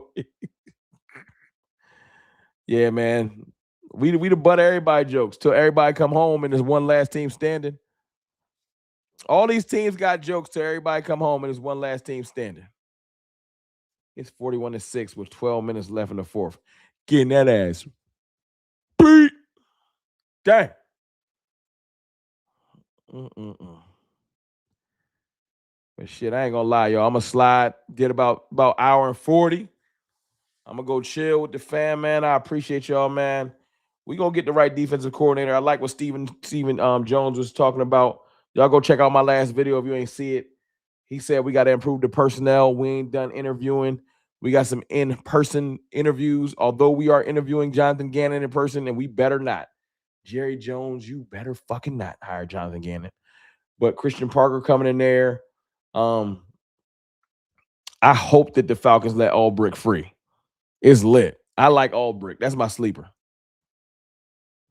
A: Yeah, man. We the butt of everybody jokes till everybody come home and there's one last team standing. All these teams got jokes till everybody come home and there's one last team standing. It's 41-6 with 12 minutes left in the fourth. Getting that ass beat. Dang. But shit, I ain't gonna lie, y'all. I'm gonna slide. Did about hour and 40. I'm gonna go chill with the fam, man. I appreciate y'all, man. We gonna get the right defensive coordinator. I like what Steven Jones was talking about. Y'all go check out my last video if you ain't see it. He said we got to improve the personnel. We ain't done interviewing. We got some in-person interviews, although we are interviewing Jonathan Gannon in person, and we better not. Jerry Jones, you better fucking not hire Jonathan Gannon. But Christian Parker coming in there. I hope that the Falcons let Ulbrich free. It's lit. I like Ulbrich. That's my sleeper.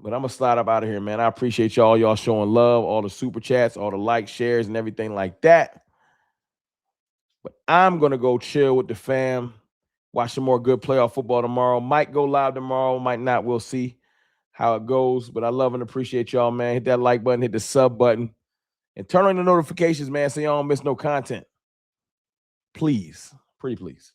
A: But I'm going to slide up out of here, man. I appreciate y'all showing love, all the super chats, all the likes, shares, and everything like that. But I'm going to go chill with the fam, watch some more good playoff football tomorrow. Might go live tomorrow, might not. We'll see how it goes. But I love and appreciate y'all, man. Hit that like button, hit the sub button, and turn on the notifications, man, so y'all don't miss no content. Please. Pretty please.